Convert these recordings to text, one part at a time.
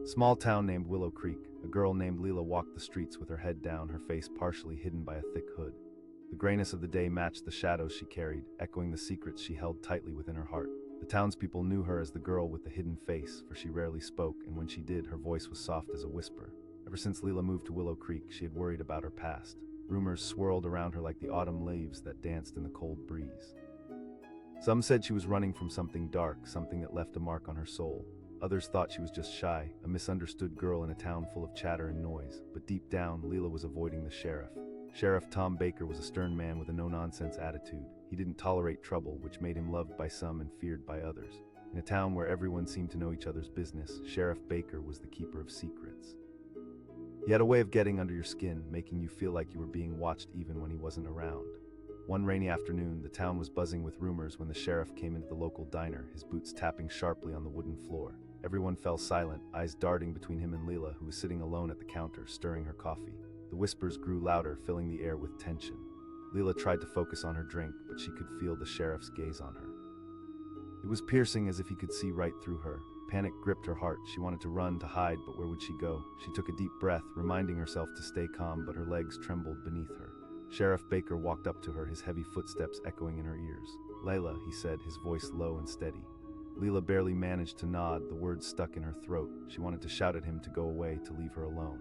Small town named Willow Creek. A girl named Lila walked the streets with her head down, her face partially hidden by a thick hood. The grayness of the day matched the shadows she carried, echoing the secrets she held tightly within her heart. The townspeople knew her as the girl with the hidden face, for she rarely spoke, and when she did, her voice was soft as a whisper. Ever since Lila moved to Willow Creek, she had worried about her past. Rumors swirled around her like the autumn leaves that danced in the cold breeze. Some said she was running from something dark, something that left a mark on her soul. Others thought she was just shy, a misunderstood girl in a town full of chatter and noise. But deep down, Lila was avoiding the sheriff. Sheriff Tom Baker was a stern man with a no-nonsense attitude. He didn't tolerate trouble, which made him loved by some and feared by others. In a town where everyone seemed to know each other's business, Sheriff Baker was the keeper of secrets. He had a way of getting under your skin, making you feel like you were being watched even when he wasn't around. One rainy afternoon, the town was buzzing with rumors when the sheriff came into the local diner, his boots tapping sharply on the wooden floor. Everyone fell silent, eyes darting between him and Lila, who was sitting alone at the counter, stirring her coffee. The whispers grew louder, filling the air with tension. Lila tried to focus on her drink, but she could feel the sheriff's gaze on her. It was piercing, as if he could see right through her. Panic gripped her heart. She wanted to run, to hide, but where would she go? She took a deep breath, reminding herself to stay calm, but her legs trembled beneath her. Sheriff Baker walked up to her, his heavy footsteps echoing in her ears. "Lila," he said, his voice low and steady. Lila barely managed to nod, the words stuck in her throat. She wanted to shout at him to go away, to leave her alone.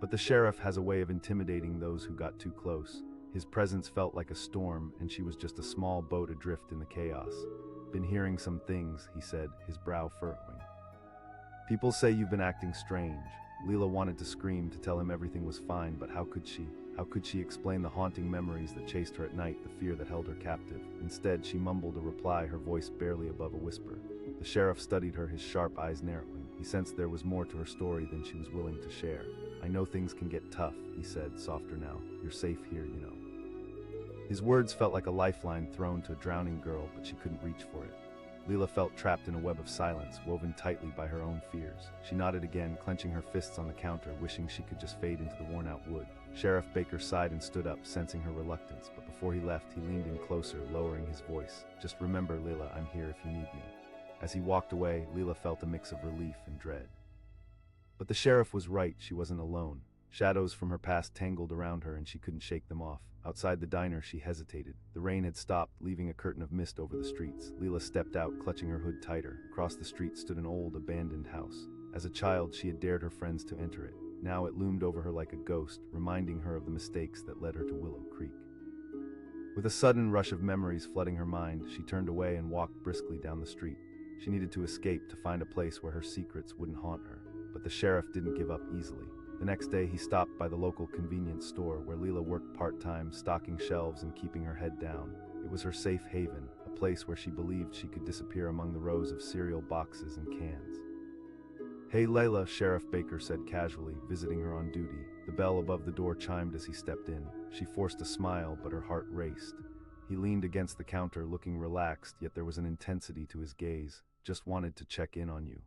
But the sheriff has a way of intimidating those who got too close. His presence felt like a storm, and she was just a small boat adrift in the chaos. "Been hearing some things," he said, his brow furrowing. "People say you've been acting strange." Lila wanted to scream, to tell him everything was fine, but how could she? How could she explain the haunting memories that chased her at night, the fear that held her captive? Instead, she mumbled a reply, her voice barely above a whisper. The sheriff studied her, his sharp eyes narrowing. He sensed there was more to her story than she was willing to share. "I know things can get tough," he said, softer now. "You're safe here, you know." His words felt like a lifeline thrown to a drowning girl, but she couldn't reach for it. Lila felt trapped in a web of silence, woven tightly by her own fears. She nodded again, clenching her fists on the counter, wishing she could just fade into the worn-out wood. Sheriff Baker sighed and stood up, sensing her reluctance, but before he left, he leaned in closer, lowering his voice. "Just remember, Lila, I'm here if you need me." As he walked away, Lila felt a mix of relief and dread. But the sheriff was right, she wasn't alone. Shadows from her past tangled around her, and she couldn't shake them off. Outside the diner, she hesitated. The rain had stopped, leaving a curtain of mist over the streets. Lila stepped out, clutching her hood tighter. Across the street stood an old, abandoned house. As a child, she had dared her friends to enter it. Now it loomed over her like a ghost, reminding her of the mistakes that led her to Willow Creek. With a sudden rush of memories flooding her mind, she turned away and walked briskly down the street. She needed to escape, to find a place where her secrets wouldn't haunt her. But the sheriff didn't give up easily. The next day, he stopped by the local convenience store where Lila worked part-time, stocking shelves and keeping her head down. It was her safe haven, a place where she believed she could disappear among the rows of cereal boxes and cans. "Hey, Lila," Sheriff Baker said casually, visiting her on duty. The bell above the door chimed as he stepped in. She forced a smile, but her heart raced. He leaned against the counter, looking relaxed, yet there was an intensity to his gaze. "Just wanted to check in on you."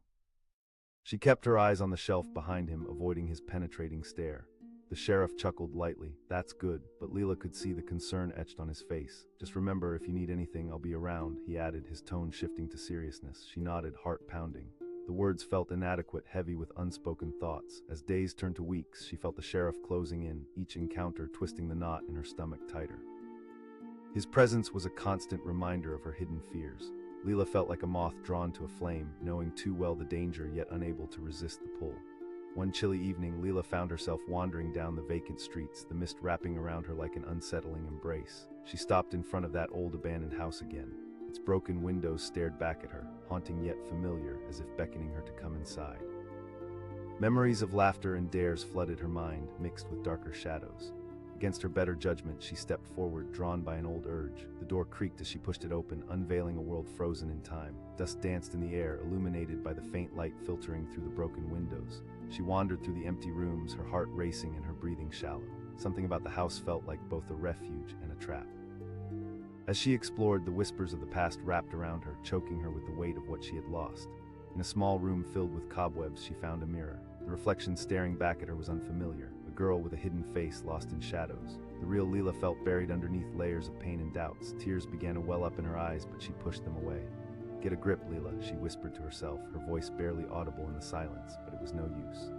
She kept her eyes on the shelf behind him, avoiding his penetrating stare. The sheriff chuckled lightly. "That's good," but Lila could see the concern etched on his face. "Just remember, if you need anything, I'll be around," he added, his tone shifting to seriousness. She nodded, heart pounding. The words felt inadequate, heavy with unspoken thoughts. As days turned to weeks, she felt the sheriff closing in, each encounter twisting the knot in her stomach tighter. His presence was a constant reminder of her hidden fears. Lila felt like a moth drawn to a flame, knowing too well the danger, yet unable to resist the pull. One chilly evening, Lila found herself wandering down the vacant streets, the mist wrapping around her like an unsettling embrace. She stopped in front of that old abandoned house again. Its broken windows stared back at her, haunting yet familiar, as if beckoning her to come inside. Memories of laughter and dares flooded her mind, mixed with darker shadows. Against her better judgment, she stepped forward, drawn by an old urge. The door creaked as she pushed it open, unveiling a world frozen in time. Dust danced in the air, illuminated by the faint light filtering through the broken windows. She wandered through the empty rooms, her heart racing and her breathing shallow. Something about the house felt like both a refuge and a trap. As she explored, the whispers of the past wrapped around her, choking her with the weight of what she had lost. In a small room filled with cobwebs, she found a mirror. The reflection staring back at her was unfamiliar, a girl with a hidden face lost in shadows. The real Lila felt buried underneath layers of pain and doubts. Tears began to well up in her eyes, but she pushed them away. "Get a grip, Lila," she whispered to herself, her voice barely audible in the silence, but it was no use.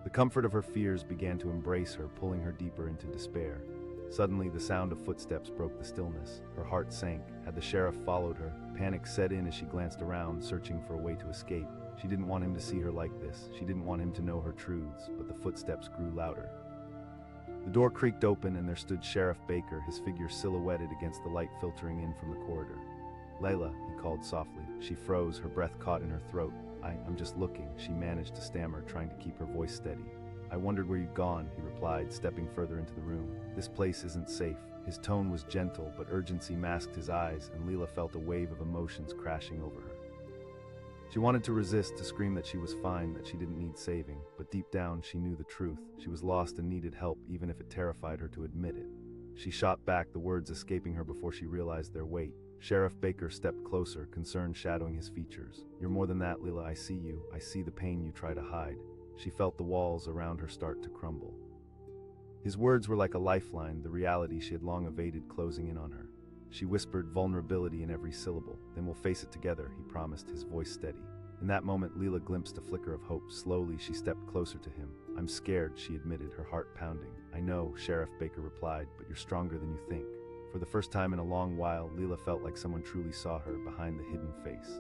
The comfort of her fears began to embrace her, pulling her deeper into despair. Suddenly, the sound of footsteps broke the stillness. Her heart sank. Had the sheriff followed her? Panic set in as she glanced around, searching for a way to escape. She didn't want him to see her like this. She didn't want him to know her truths, but the footsteps grew louder. The door creaked open and there stood Sheriff Baker, his figure silhouetted against the light filtering in from the corridor. "Lila," he called softly. She froze, her breath caught in her throat. I'm just looking," she managed to stammer, trying to keep her voice steady. "I wondered where you'd gone," he replied, stepping further into the room. "This place isn't safe." His tone was gentle, but urgency masked his eyes, and Lila felt a wave of emotions crashing over her. She wanted to resist, to scream that she was fine, that she didn't need saving, but deep down she knew the truth. She was lost and needed help, even if it terrified her to admit it. She shot back, the words escaping her before she realized their weight. Sheriff Baker stepped closer, concern shadowing his features. "You're more than that, Lila. I see you. I see the pain you try to hide." She felt the walls around her start to crumble. His words were like a lifeline, the reality she had long evaded closing in on her. She whispered vulnerability in every syllable. "Then we'll face it together," he promised, his voice steady. In that moment, Lila glimpsed a flicker of hope. Slowly, she stepped closer to him. "I'm scared," she admitted, her heart pounding. "I know," Sheriff Baker replied, "but you're stronger than you think." For the first time in a long while, Lila felt like someone truly saw her behind the hidden face.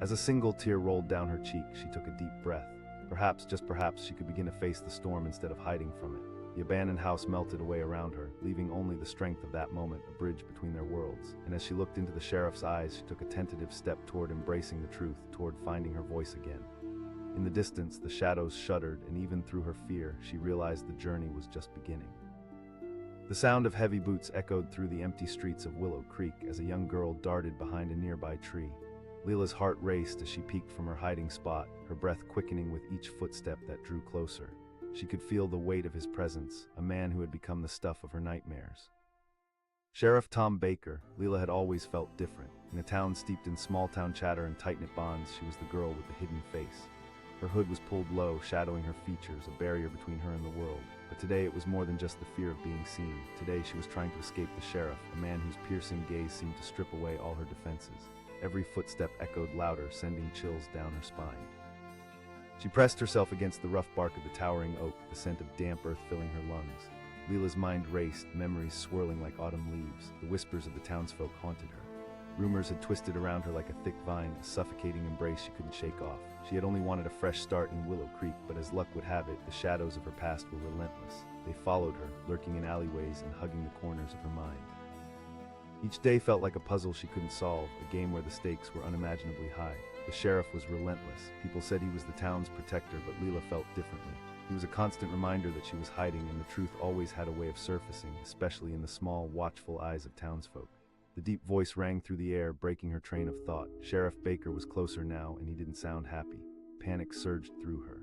As a single tear rolled down her cheek, she took a deep breath. Perhaps, just perhaps, she could begin to face the storm instead of hiding from it. The abandoned house melted away around her, leaving only the strength of that moment, a bridge between their worlds. And as she looked into the sheriff's eyes, she took a tentative step toward embracing the truth, toward finding her voice again. In the distance, the shadows shuddered, and even through her fear, she realized the journey was just beginning. The sound of heavy boots echoed through the empty streets of Willow Creek as a young girl darted behind a nearby tree. Lila's heart raced as she peeked from her hiding spot, her breath quickening with each footstep that drew closer. She could feel the weight of his presence, a man who had become the stuff of her nightmares. Sheriff Tom Baker. Lila had always felt different. In a town steeped in small-town chatter and tight-knit bonds, she was the girl with the hidden face. Her hood was pulled low, shadowing her features, a barrier between her and the world. But today it was more than just the fear of being seen. Today she was trying to escape the sheriff, a man whose piercing gaze seemed to strip away all her defenses. Every footstep echoed louder, sending chills down her spine. She pressed herself against the rough bark of the towering oak, the scent of damp earth filling her lungs. Lila's mind raced, memories swirling like autumn leaves. The whispers of the townsfolk haunted her. Rumors had twisted around her like a thick vine, a suffocating embrace she couldn't shake off. She had only wanted a fresh start in Willow Creek, but as luck would have it, the shadows of her past were relentless. They followed her, lurking in alleyways and hugging the corners of her mind. Each day felt like a puzzle she couldn't solve, a game where the stakes were unimaginably high. The sheriff was relentless. People said he was the town's protector, but Lila felt differently. He was a constant reminder that she was hiding, and the truth always had a way of surfacing, especially in the small, watchful eyes of townsfolk. The deep voice rang through the air, breaking her train of thought. Sheriff Baker was closer now, and he didn't sound happy. Panic surged through her.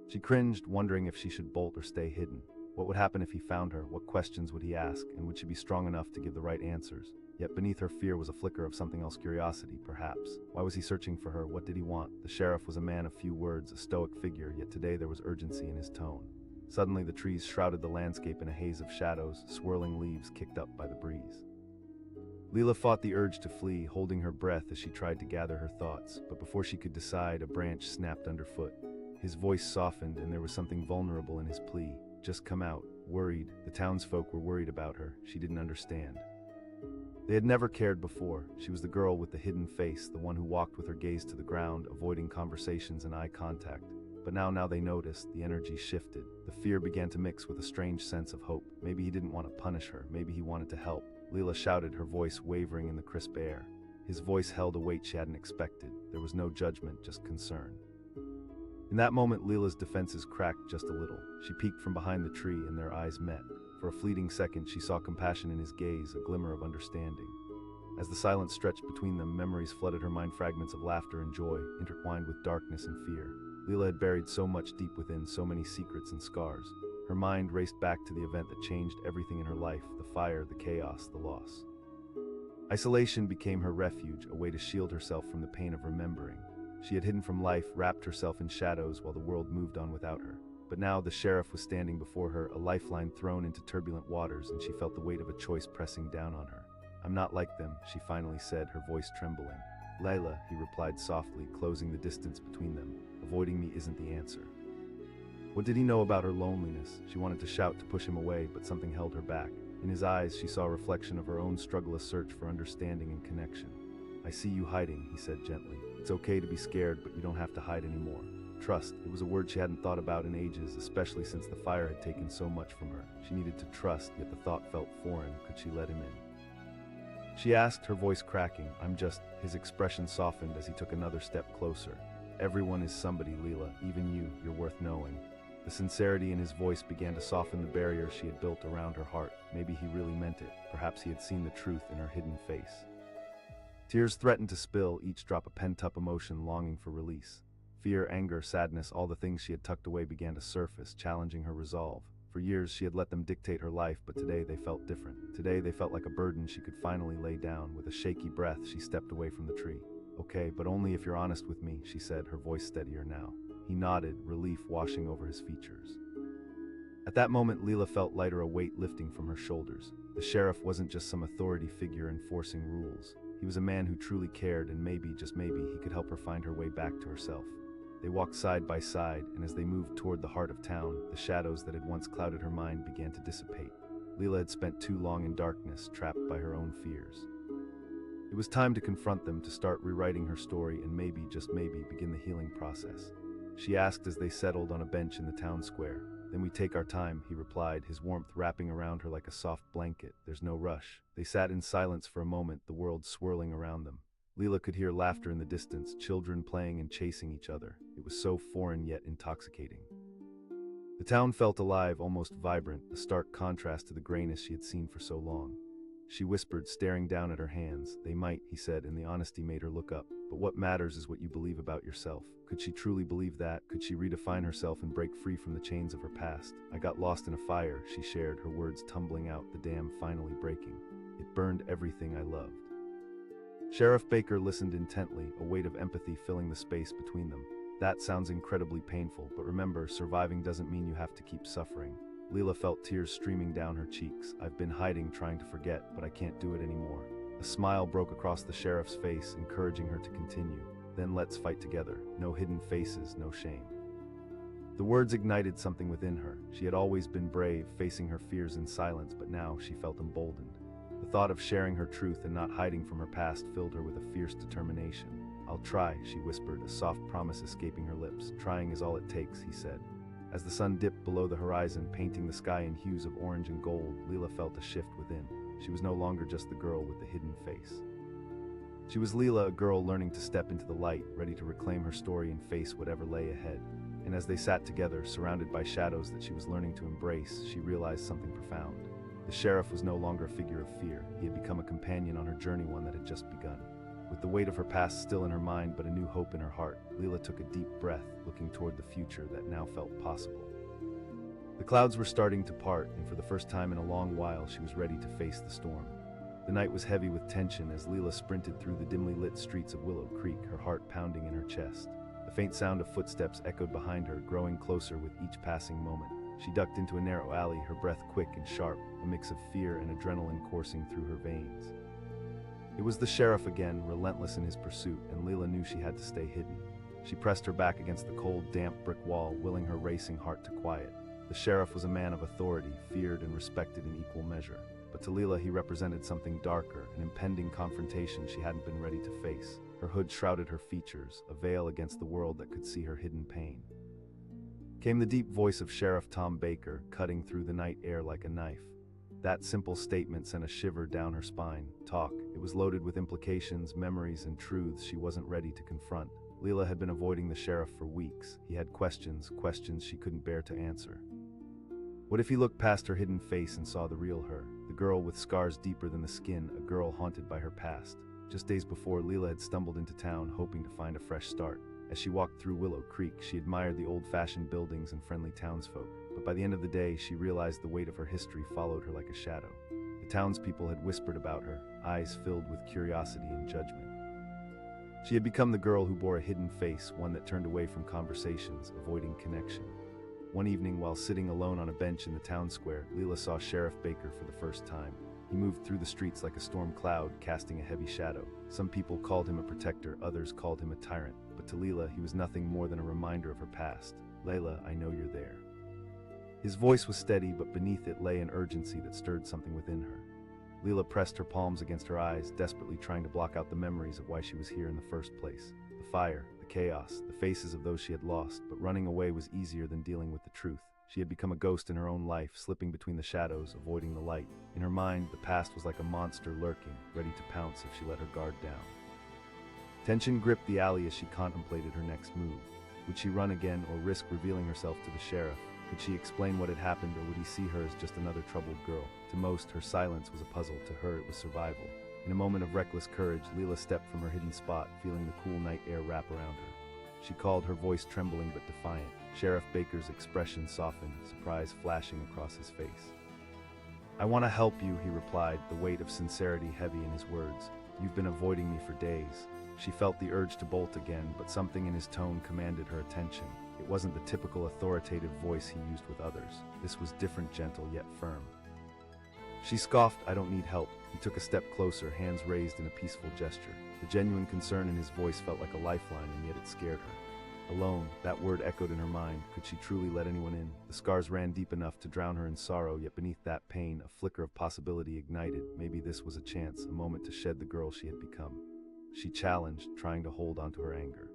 She cringed, wondering if she should bolt or stay hidden. What would happen if he found her? What questions would he ask? And would she be strong enough to give the right answers? Yet beneath her fear was a flicker of something else, curiosity, perhaps. Why was he searching for her? What did he want? The sheriff was a man of few words, a stoic figure, yet today there was urgency in his tone. Suddenly the trees shrouded the landscape in a haze of shadows, swirling leaves kicked up by the breeze. Lila fought the urge to flee, holding her breath as she tried to gather her thoughts, but before she could decide, a branch snapped underfoot. His voice softened, and there was something vulnerable in his plea. Just come out. Worried. The townsfolk were worried about her. She didn't understand. They had never cared before. She was the girl with the hidden face, the one who walked with her gaze to the ground, avoiding conversations and eye contact. But now they noticed, the energy shifted. The fear began to mix with a strange sense of hope. Maybe he didn't want to punish her. Maybe he wanted to help. Lila shouted, her voice wavering in the crisp air. His voice held a weight she hadn't expected. There was no judgment, just concern. In that moment, Lila's defenses cracked just a little. She peeked from behind the tree, and their eyes met. For a fleeting second, she saw compassion in his gaze, a glimmer of understanding. As the silence stretched between them, memories flooded her mind, fragments of laughter and joy, intertwined with darkness and fear. Lila had buried so much deep within, so many secrets and scars. Her mind raced back to the event that changed everything in her life, the fire, the chaos, the loss. Isolation became her refuge, a way to shield herself from the pain of remembering. She had hidden from life, wrapped herself in shadows while the world moved on without her. But now the sheriff was standing before her, a lifeline thrown into turbulent waters, and she felt the weight of a choice pressing down on her. "I'm not like them," she finally said, her voice trembling. "Lila," he replied softly, closing the distance between them. "Avoiding me isn't the answer." What did he know about her loneliness? She wanted to shout to push him away, but something held her back. In his eyes, she saw a reflection of her own struggless search for understanding and connection. "I see you hiding," he said gently. "It's okay to be scared, but you don't have to hide anymore." Trust. It was a word she hadn't thought about in ages, especially since the fire had taken so much from her. She needed to trust, yet the thought felt foreign. Could she let him in? She asked, her voice cracking. "I'm just..." His expression softened as he took another step closer. "Everyone is somebody, Lila. Even you. You're worth knowing." The sincerity in his voice began to soften the barrier she had built around her heart. Maybe he really meant it. Perhaps he had seen the truth in her hidden face. Tears threatened to spill, each drop a pent-up emotion longing for release. Fear, anger, sadness, all the things she had tucked away began to surface, challenging her resolve. For years she had let them dictate her life, but today they felt different. Today they felt like a burden she could finally lay down. With a shaky breath, she stepped away from the tree. "Okay, but only if you're honest with me," she said, her voice steadier now. He nodded, relief washing over his features. At that moment, Lila felt lighter, a weight lifting from her shoulders. The sheriff wasn't just some authority figure enforcing rules. He was a man who truly cared, and maybe, just maybe, he could help her find her way back to herself. They walked side by side, and as they moved toward the heart of town, the shadows that had once clouded her mind began to dissipate. Lila had spent too long in darkness, trapped by her own fears. It was time to confront them, to start rewriting her story, and maybe, just maybe, begin the healing process. She asked as they settled on a bench in the town square. "Then we take our time," he replied, his warmth wrapping around her like a soft blanket. "There's no rush." They sat in silence for a moment, the world swirling around them. Lila could hear laughter in the distance, children playing and chasing each other. It was so foreign yet intoxicating. The town felt alive, almost vibrant, a stark contrast to the grayness she had seen for so long. She whispered, staring down at her hands. "They might," he said, and the honesty made her look up. "But what matters is what you believe about yourself." Could she truly believe that? Could she redefine herself and break free from the chains of her past? "I got lost in a fire," she shared, her words tumbling out, the dam finally breaking. "It burned everything I loved." Sheriff Baker listened intently, a weight of empathy filling the space between them. "That sounds incredibly painful, but remember, surviving doesn't mean you have to keep suffering." Lila felt tears streaming down her cheeks. "I've been hiding, trying to forget, but I can't do it anymore." A smile broke across the sheriff's face, encouraging her to continue. "Then let's fight together. No hidden faces, no shame." The words ignited something within her. She had always been brave, facing her fears in silence, but now she felt emboldened. The thought of sharing her truth and not hiding from her past filled her with a fierce determination. "I'll try," she whispered, a soft promise escaping her lips. "Trying is all it takes," he said. As the sun dipped below the horizon, painting the sky in hues of orange and gold, Lila felt a shift within. She was no longer just the girl with the hidden face. She was Lila, a girl learning to step into the light, ready to reclaim her story and face whatever lay ahead. And as they sat together, surrounded by shadows that she was learning to embrace, she realized something profound. The sheriff was no longer a figure of fear. He had become a companion on her journey, one that had just begun. With the weight of her past still in her mind but a new hope in her heart, Lila took a deep breath, looking toward the future that now felt possible. The clouds were starting to part, and for the first time in a long while she was ready to face the storm. The night was heavy with tension as Lila sprinted through the dimly lit streets of Willow Creek, her heart pounding in her chest. The faint sound of footsteps echoed behind her, growing closer with each passing moment. She ducked into a narrow alley, her breath quick and sharp, a mix of fear and adrenaline coursing through her veins. It was the sheriff again, relentless in his pursuit, and Lila knew she had to stay hidden. She pressed her back against the cold, damp brick wall, willing her racing heart to quiet. The sheriff was a man of authority, feared and respected in equal measure. But to Lila he represented something darker, an impending confrontation she hadn't been ready to face. Her hood shrouded her features, a veil against the world that could see her hidden pain. Came the deep voice of Sheriff Tom Baker, cutting through the night air like a knife. That simple statement sent a shiver down her spine. Talk. It was loaded with implications, memories, and truths she wasn't ready to confront. Lila had been avoiding the sheriff for weeks. He had questions she couldn't bear to answer. What if he looked past her hidden face and saw the real her? The girl with scars deeper than the skin, a girl haunted by her past. Just days before, Lila had stumbled into town, hoping to find a fresh start. As she walked through Willow Creek, she admired the old-fashioned buildings and friendly townsfolk. But by the end of the day, she realized the weight of her history followed her like a shadow. The townspeople had whispered about her, eyes filled with curiosity and judgment. She had become the girl who bore a hidden face, one that turned away from conversations, avoiding connection. One evening, while sitting alone on a bench in the town square, Lila saw Sheriff Baker for the first time. He moved through the streets like a storm cloud, casting a heavy shadow. Some people called him a protector, others called him a tyrant, but to Lila, he was nothing more than a reminder of her past. "Layla, I know you're there." His voice was steady, but beneath it lay an urgency that stirred something within her. Lila pressed her palms against her eyes, desperately trying to block out the memories of why she was here in the first place. The fire, the chaos, the faces of those she had lost, but running away was easier than dealing with the truth. She had become a ghost in her own life, slipping between the shadows, avoiding the light. In her mind, the past was like a monster lurking, ready to pounce if she let her guard down. Tension gripped the alley as she contemplated her next move. Would she run again or risk revealing herself to the sheriff? Could she explain what had happened, or would he see her as just another troubled girl? To most, her silence was a puzzle. To her, it was survival. In a moment of reckless courage, Lila stepped from her hidden spot, feeling the cool night air wrap around her. She called, her voice trembling but defiant. Sheriff Baker's expression softened, surprise flashing across his face. "I want to help you," he replied, the weight of sincerity heavy in his words. "You've been avoiding me for days." She felt the urge to bolt again, but something in his tone commanded her attention. It wasn't the typical authoritative voice he used with others. This was different, gentle yet firm. She scoffed, "I don't need help." He took a step closer, hands raised in a peaceful gesture. The genuine concern in his voice felt like a lifeline, and yet it scared her. Alone, that word echoed in her mind. Could she truly let anyone in? The scars ran deep enough to drown her in sorrow, yet beneath that pain, a flicker of possibility ignited. Maybe this was a chance, a moment to shed the girl she had become. She challenged, trying to hold onto her anger.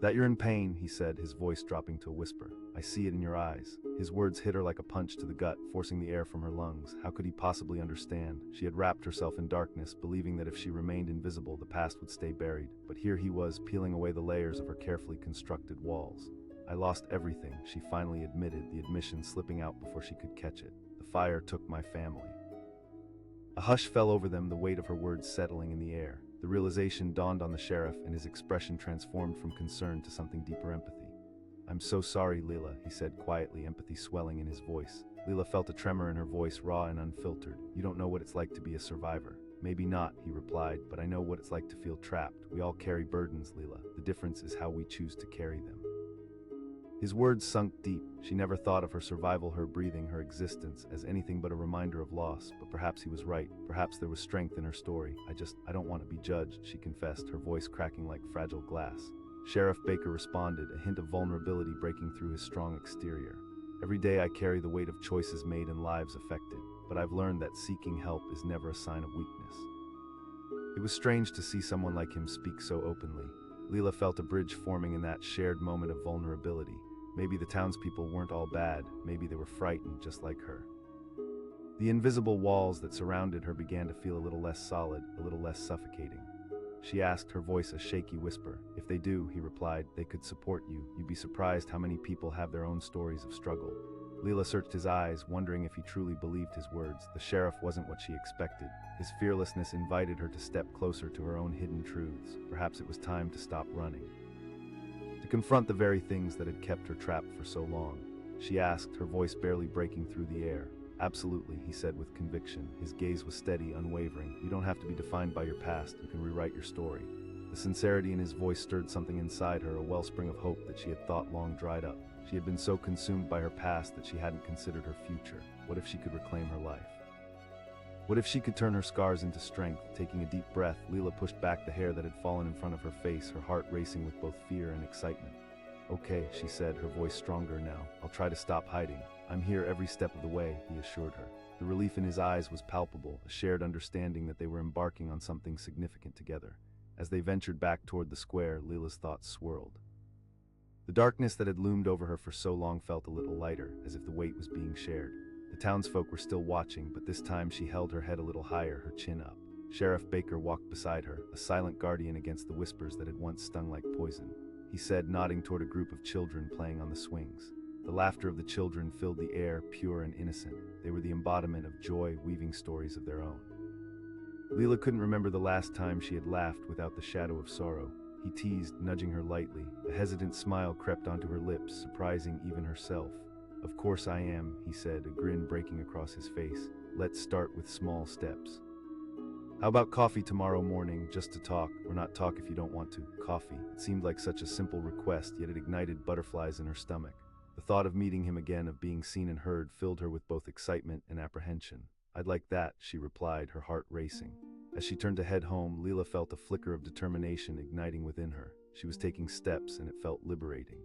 "That you're in pain," he said, his voice dropping to a whisper. "I see it in your eyes." His words hit her like a punch to the gut, forcing the air from her lungs. How could he possibly understand? She had wrapped herself in darkness, believing that if she remained invisible, the past would stay buried. But here he was, peeling away the layers of her carefully constructed walls. "I lost everything," she finally admitted, the admission slipping out before she could catch it. "The fire took my family." A hush fell over them, the weight of her words settling in the air. The realization dawned on the sheriff, and his expression transformed from concern to something deeper, empathy. "I'm so sorry, Lila," he said quietly, empathy swelling in his voice. Lila felt a tremor in her voice, raw and unfiltered. "You don't know what it's like to be a survivor." "Maybe not," he replied, "but I know what it's like to feel trapped. We all carry burdens, Lila. The difference is how we choose to carry them." His words sunk deep. She never thought of her survival, her breathing, her existence, as anything but a reminder of loss, but perhaps he was right. Perhaps there was strength in her story. I don't want to be judged," she confessed, her voice cracking like fragile glass. Sheriff Baker responded, a hint of vulnerability breaking through his strong exterior. "Every day I carry the weight of choices made and lives affected, but I've learned that seeking help is never a sign of weakness." It was strange to see someone like him speak so openly. Lila felt a bridge forming in that shared moment of vulnerability. Maybe the townspeople weren't all bad, maybe they were frightened just like her. The invisible walls that surrounded her began to feel a little less solid, a little less suffocating. She asked, her voice a shaky whisper. "If they do," he replied, "they could support you. You'd be surprised how many people have their own stories of struggle." Lila searched his eyes, wondering if he truly believed his words. The sheriff wasn't what she expected. His fearlessness invited her to step closer to her own hidden truths. Perhaps it was time to stop running, to confront the very things that had kept her trapped for so long. She asked, her voice barely breaking through the air. "Absolutely," he said with conviction. His gaze was steady, unwavering. "You don't have to be defined by your past. You can rewrite your story." The sincerity in his voice stirred something inside her, a wellspring of hope that she had thought long dried up. She had been so consumed by her past that she hadn't considered her future. What if she could reclaim her life? What if she could turn her scars into strength? Taking a deep breath, Lila pushed back the hair that had fallen in front of her face, her heart racing with both fear and excitement. "Okay," she said, her voice stronger now. "I'll try to stop hiding. I'm here every step of the way," he assured her. The relief in his eyes was palpable, a shared understanding that they were embarking on something significant together. As they ventured back toward the square, Lila's thoughts swirled. The darkness that had loomed over her for so long felt a little lighter, as if the weight was being shared. The townsfolk were still watching, but this time she held her head a little higher, her chin up. Sheriff Baker walked beside her, a silent guardian against the whispers that had once stung like poison. He said, nodding toward a group of children playing on the swings. The laughter of the children filled the air, pure and innocent. They were the embodiment of joy, weaving stories of their own. Lila couldn't remember the last time she had laughed without the shadow of sorrow. He teased, nudging her lightly. A hesitant smile crept onto her lips, surprising even herself. "Of course I am," he said, a grin breaking across his face. "Let's start with small steps. How about coffee tomorrow morning, just to talk, or not talk if you don't want to?" Coffee. It seemed like such a simple request, yet it ignited butterflies in her stomach. The thought of meeting him again, of being seen and heard, filled her with both excitement and apprehension. "I'd like that," she replied, her heart racing. As she turned to head home, Lila felt a flicker of determination igniting within her. She was taking steps, and it felt liberating.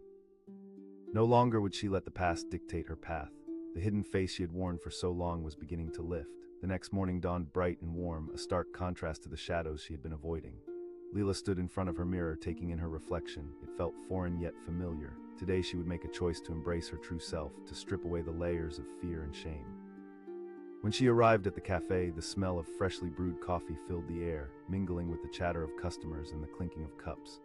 No longer would she let the past dictate her path. The hidden face she had worn for so long was beginning to lift. The next morning dawned bright and warm, a stark contrast to the shadows she had been avoiding. Lila stood in front of her mirror, taking in her reflection. It felt foreign yet familiar. Today she would make a choice to embrace her true self, to strip away the layers of fear and shame. When she arrived at the cafe, the smell of freshly brewed coffee filled the air, mingling with the chatter of customers and the clinking of cups.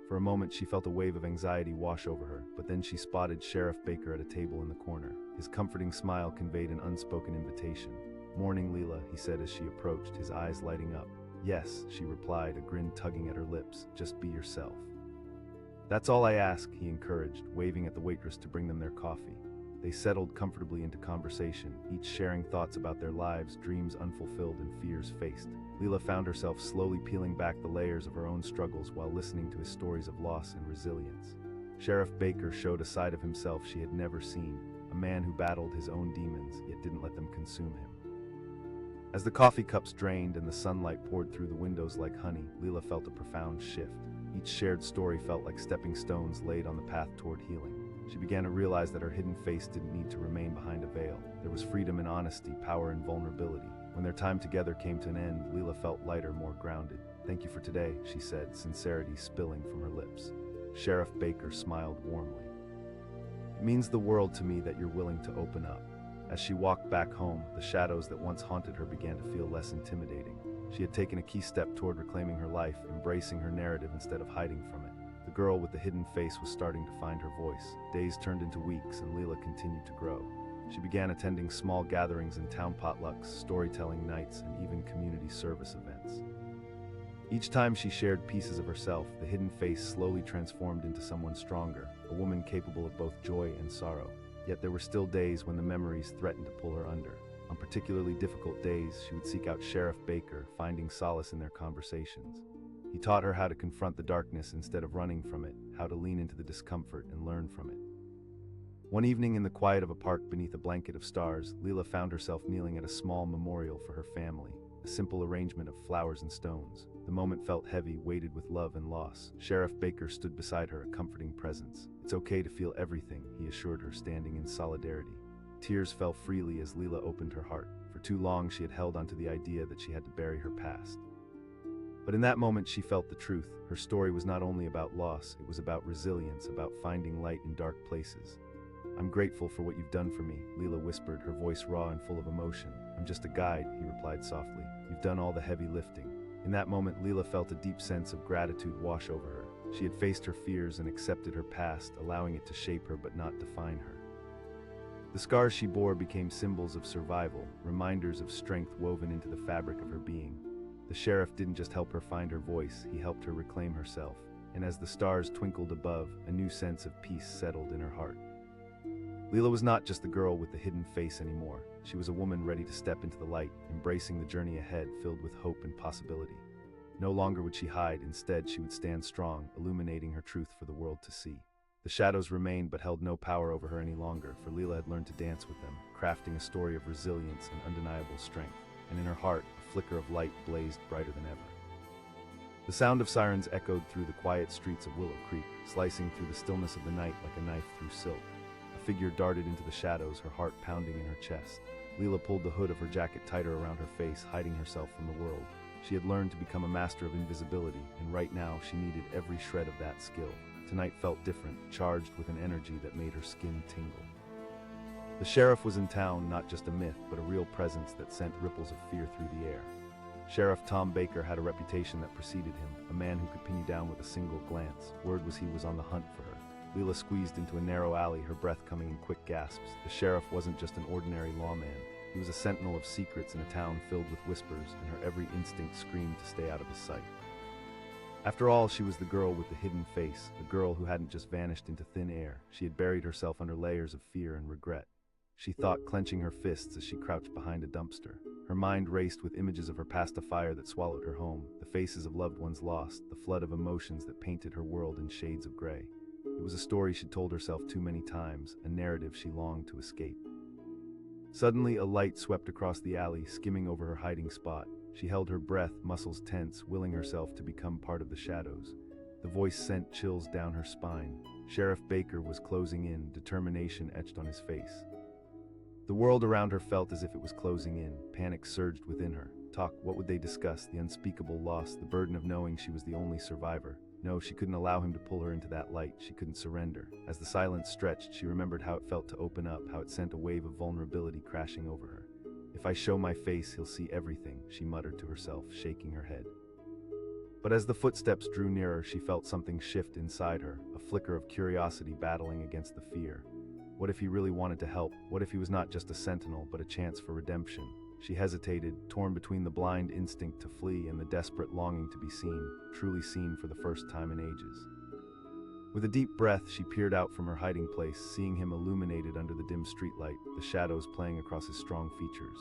For a moment she felt a wave of anxiety wash over her, but then she spotted Sheriff Baker at a table in the corner. His comforting smile conveyed an unspoken invitation. "Morning, Lila," he said as she approached, his eyes lighting up. "Yes," she replied, a grin tugging at her lips. "Just be yourself." "That's all I ask," he encouraged, waving at the waitress to bring them their coffee. They settled comfortably into conversation, each sharing thoughts about their lives, dreams unfulfilled and fears faced. Lila found herself slowly peeling back the layers of her own struggles while listening to his stories of loss and resilience. Sheriff Baker showed a side of himself she had never seen, a man who battled his own demons, yet didn't let them consume him. As the coffee cups drained and the sunlight poured through the windows like honey, Lila felt a profound shift. Each shared story felt like stepping stones laid on the path toward healing. She began to realize that her hidden face didn't need to remain behind a veil. There was freedom in honesty, power in vulnerability. When their time together came to an end, Lila felt lighter, more grounded. "Thank you for today," she said, sincerity spilling from her lips. Sheriff Baker smiled warmly. "It means the world to me that you're willing to open up." As she walked back home, the shadows that once haunted her began to feel less intimidating. She had taken a key step toward reclaiming her life, embracing her narrative instead of hiding from it. The girl with the hidden face was starting to find her voice. Days turned into weeks, and Lila continued to grow. She began attending small gatherings and town potlucks, storytelling nights, and even community service events. Each time she shared pieces of herself, the hidden face slowly transformed into someone stronger, a woman capable of both joy and sorrow. Yet there were still days when the memories threatened to pull her under. On particularly difficult days, she would seek out Sheriff Baker, finding solace in their conversations. He taught her how to confront the darkness instead of running from it, how to lean into the discomfort and learn from it. One evening in the quiet of a park beneath a blanket of stars, Lila found herself kneeling at a small memorial for her family, a simple arrangement of flowers and stones. The moment felt heavy, weighted with love and loss. Sheriff Baker stood beside her, a comforting presence. "It's okay to feel everything," he assured her, standing in solidarity. Tears fell freely as Lila opened her heart. For too long she had held onto the idea that she had to bury her past. But in that moment she felt the truth. Her story was not only about loss, it was about resilience, about finding light in dark places. "I'm grateful for what you've done for me," Lila whispered, her voice raw and full of emotion. "I'm just a guide," he replied softly. "You've done all the heavy lifting." In that moment, Lila felt a deep sense of gratitude wash over her. She had faced her fears and accepted her past, allowing it to shape her but not define her. The scars she bore became symbols of survival, reminders of strength woven into the fabric of her being. The sheriff didn't just help her find her voice, he helped her reclaim herself. And as the stars twinkled above, a new sense of peace settled in her heart. Lila was not just the girl with the hidden face anymore. She was a woman ready to step into the light, embracing the journey ahead filled with hope and possibility. No longer would she hide, instead she would stand strong, illuminating her truth for the world to see. The shadows remained but held no power over her any longer, for Lila had learned to dance with them, crafting a story of resilience and undeniable strength. And in her heart, a flicker of light blazed brighter than ever. The sound of sirens echoed through the quiet streets of Willow Creek, slicing through the stillness of the night like a knife through silk. A figure darted into the shadows, her heart pounding in her chest. Lila pulled the hood of her jacket tighter around her face, hiding herself from the world. She had learned to become a master of invisibility, and right now she needed every shred of that skill. Tonight felt different, charged with an energy that made her skin tingle. The sheriff was in town, not just a myth, but a real presence that sent ripples of fear through the air. Sheriff Tom Baker had a reputation that preceded him, a man who could pin you down with a single glance. Word was he was on the hunt for her. Lila squeezed into a narrow alley, her breath coming in quick gasps. The sheriff wasn't just an ordinary lawman. He was a sentinel of secrets in a town filled with whispers, and her every instinct screamed to stay out of his sight. After all, she was the girl with the hidden face, a girl who hadn't just vanished into thin air. She had buried herself under layers of fear and regret. She thought, clenching her fists as she crouched behind a dumpster. Her mind raced with images of her past, a fire that swallowed her home, the faces of loved ones lost, the flood of emotions that painted her world in shades of gray. It was a story she'd told herself too many times, a narrative she longed to escape. Suddenly, a light swept across the alley, skimming over her hiding spot. She held her breath, muscles tense, willing herself to become part of the shadows. The voice sent chills down her spine. Sheriff Baker was closing in, determination etched on his face. The world around her felt as if it was closing in. Panic surged within her. Talk, what would they discuss? The unspeakable loss, the burden of knowing she was the only survivor. No, she couldn't allow him to pull her into that light. She couldn't surrender. As the silence stretched, she remembered how it felt to open up, how it sent a wave of vulnerability crashing over her. If I show my face, he'll see everything, she muttered to herself, shaking her head. But as the footsteps drew nearer, she felt something shift inside her, a flicker of curiosity battling against the fear. What if he really wanted to help? What if he was not just a sentinel, but a chance for redemption? She hesitated, torn between the blind instinct to flee and the desperate longing to be seen, truly seen for the first time in ages. With a deep breath, she peered out from her hiding place, seeing him illuminated under the dim streetlight, the shadows playing across his strong features.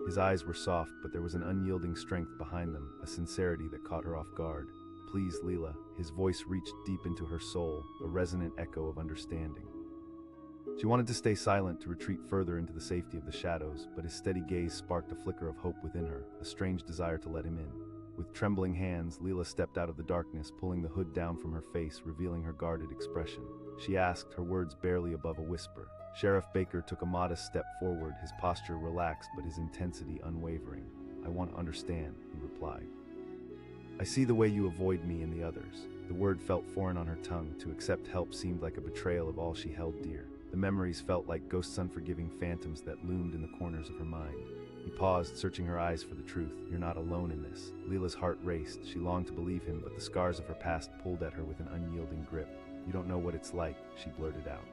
His eyes were soft, but there was an unyielding strength behind them, a sincerity that caught her off guard. Please, Lila. His voice reached deep into her soul, a resonant echo of understanding. She wanted to stay silent, to retreat further into the safety of the shadows, but his steady gaze sparked a flicker of hope within her, a strange desire to let him in. With trembling hands, Lila stepped out of the darkness, pulling the hood down from her face, revealing her guarded expression. She asked, her words barely above a whisper. Sheriff Baker took a modest step forward, his posture relaxed but his intensity unwavering. I want to understand, he replied. I see the way you avoid me and the others. The word felt foreign on her tongue. To accept help seemed like a betrayal of all she held dear. The memories felt like ghosts, unforgiving phantoms that loomed in the corners of her mind. He paused, searching her eyes for the truth. You're not alone in this. Lila's heart raced. She longed to believe him, but the scars of her past pulled at her with an unyielding grip. You don't know what it's like, she blurted out.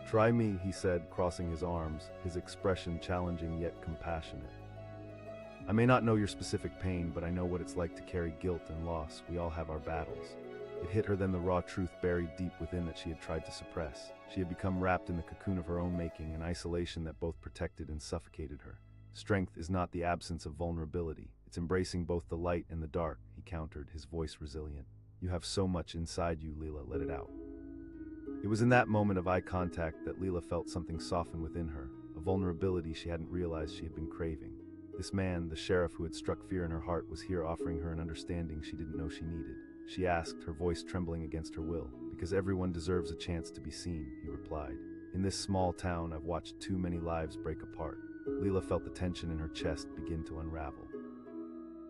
Try me, he said, crossing his arms, his expression challenging yet compassionate. I may not know your specific pain, but I know what it's like to carry guilt and loss. We all have our battles. It hit her then, the raw truth buried deep within that she had tried to suppress. She had become wrapped in the cocoon of her own making, an isolation that both protected and suffocated her. Strength is not the absence of vulnerability. It's embracing both the light and the dark, he countered, his voice resilient. You have so much inside you, Lila, let it out. It was in that moment of eye contact that Lila felt something soften within her, a vulnerability she hadn't realized she had been craving. This man, the sheriff who had struck fear in her heart, was here offering her an understanding she didn't know she needed. She asked, her voice trembling against her will. Because everyone deserves a chance to be seen, he replied. In this small town, I've watched too many lives break apart. Lila felt the tension in her chest begin to unravel.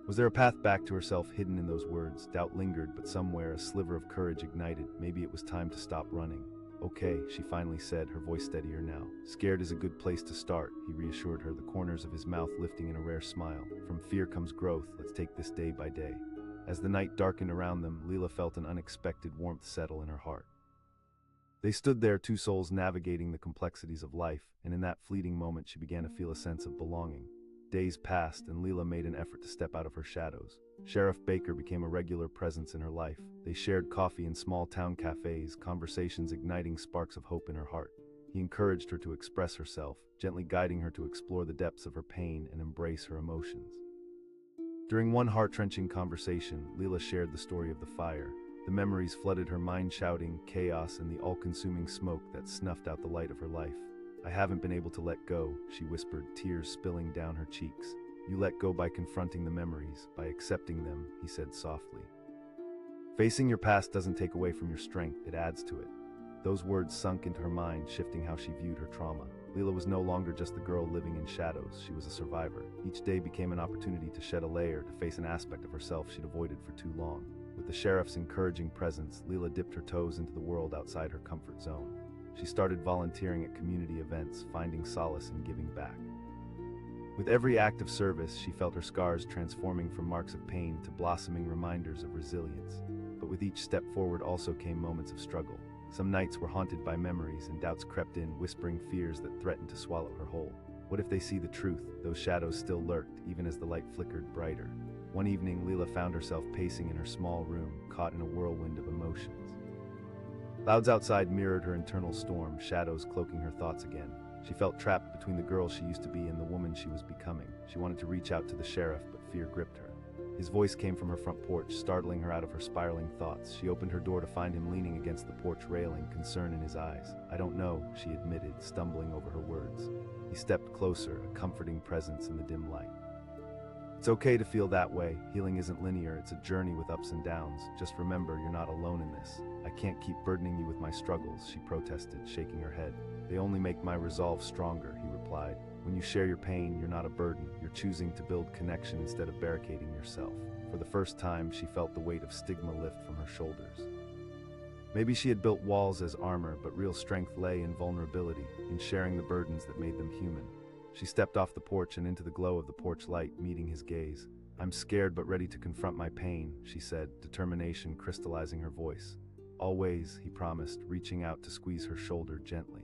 Was there a path back to herself hidden in those words? Doubt lingered, but somewhere a sliver of courage ignited. Maybe it was time to stop running. Okay, she finally said, her voice steadier now. Scared is a good place to start, he reassured her, the corners of his mouth lifting in a rare smile. From fear comes growth. Let's take this day by day. As the night darkened around them, Lila felt an unexpected warmth settle in her heart. They stood there, two souls navigating the complexities of life, and in that fleeting moment she began to feel a sense of belonging. Days passed, and Lila made an effort to step out of her shadows. Sheriff Baker became a regular presence in her life. They shared coffee in small-town cafes, conversations igniting sparks of hope in her heart. He encouraged her to express herself, gently guiding her to explore the depths of her pain and embrace her emotions. During one heart-wrenching conversation, Lila shared the story of the fire. The memories flooded her mind, shouting, chaos, and the all-consuming smoke that snuffed out the light of her life. I haven't been able to let go, she whispered, tears spilling down her cheeks. You let go by confronting the memories, by accepting them, he said softly. Facing your past doesn't take away from your strength, it adds to it. Those words sunk into her mind, shifting how she viewed her trauma. Lila was no longer just the girl living in shadows, she was a survivor. Each day became an opportunity to shed a layer, to face an aspect of herself she'd avoided for too long. With the sheriff's encouraging presence, Lila dipped her toes into the world outside her comfort zone. She started volunteering at community events, finding solace in giving back. With every act of service, she felt her scars transforming from marks of pain to blossoming reminders of resilience. But with each step forward also came moments of struggle. Some nights were haunted by memories, and doubts crept in, whispering fears that threatened to swallow her whole. What if they see the truth? Those shadows still lurked, even as the light flickered brighter. One evening, Lila found herself pacing in her small room, caught in a whirlwind of emotions. Clouds outside mirrored her internal storm, shadows cloaking her thoughts again. She felt trapped between the girl she used to be and the woman she was becoming. She wanted to reach out to the sheriff, but fear gripped her. His voice came from her front porch, startling her out of her spiraling thoughts. She opened her door to find him leaning against the porch railing, concern in his eyes. "I don't know," she admitted, stumbling over her words. He stepped closer, a comforting presence in the dim light. "It's okay to feel that way. Healing isn't linear, it's a journey with ups and downs. Just remember, you're not alone in this." "I can't keep burdening you with my struggles," she protested, shaking her head. "They only make my resolve stronger," he replied. "When you share your pain, you're not a burden. You're choosing to build connection instead of barricading yourself." For the first time, she felt the weight of stigma lift from her shoulders. Maybe she had built walls as armor, but real strength lay in vulnerability, in sharing the burdens that made them human. She stepped off the porch and into the glow of the porch light, meeting his gaze. "I'm scared but ready to confront my pain," she said, determination crystallizing her voice. "Always," he promised, reaching out to squeeze her shoulder gently.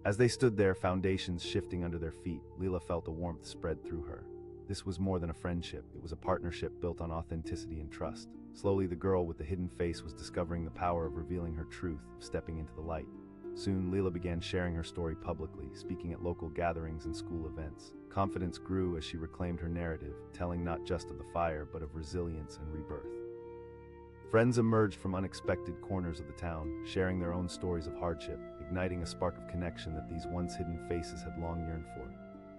As they stood there, foundations shifting under their feet, Lila felt a warmth spread through her. This was more than a friendship, it was a partnership built on authenticity and trust. Slowly, the girl with the hidden face was discovering the power of revealing her truth, of stepping into the light. Soon, Lila began sharing her story publicly, speaking at local gatherings and school events. Confidence grew as she reclaimed her narrative, telling not just of the fire, but of resilience and rebirth. Friends emerged from unexpected corners of the town, sharing their own stories of hardship, igniting a spark of connection that these once hidden faces had long yearned for.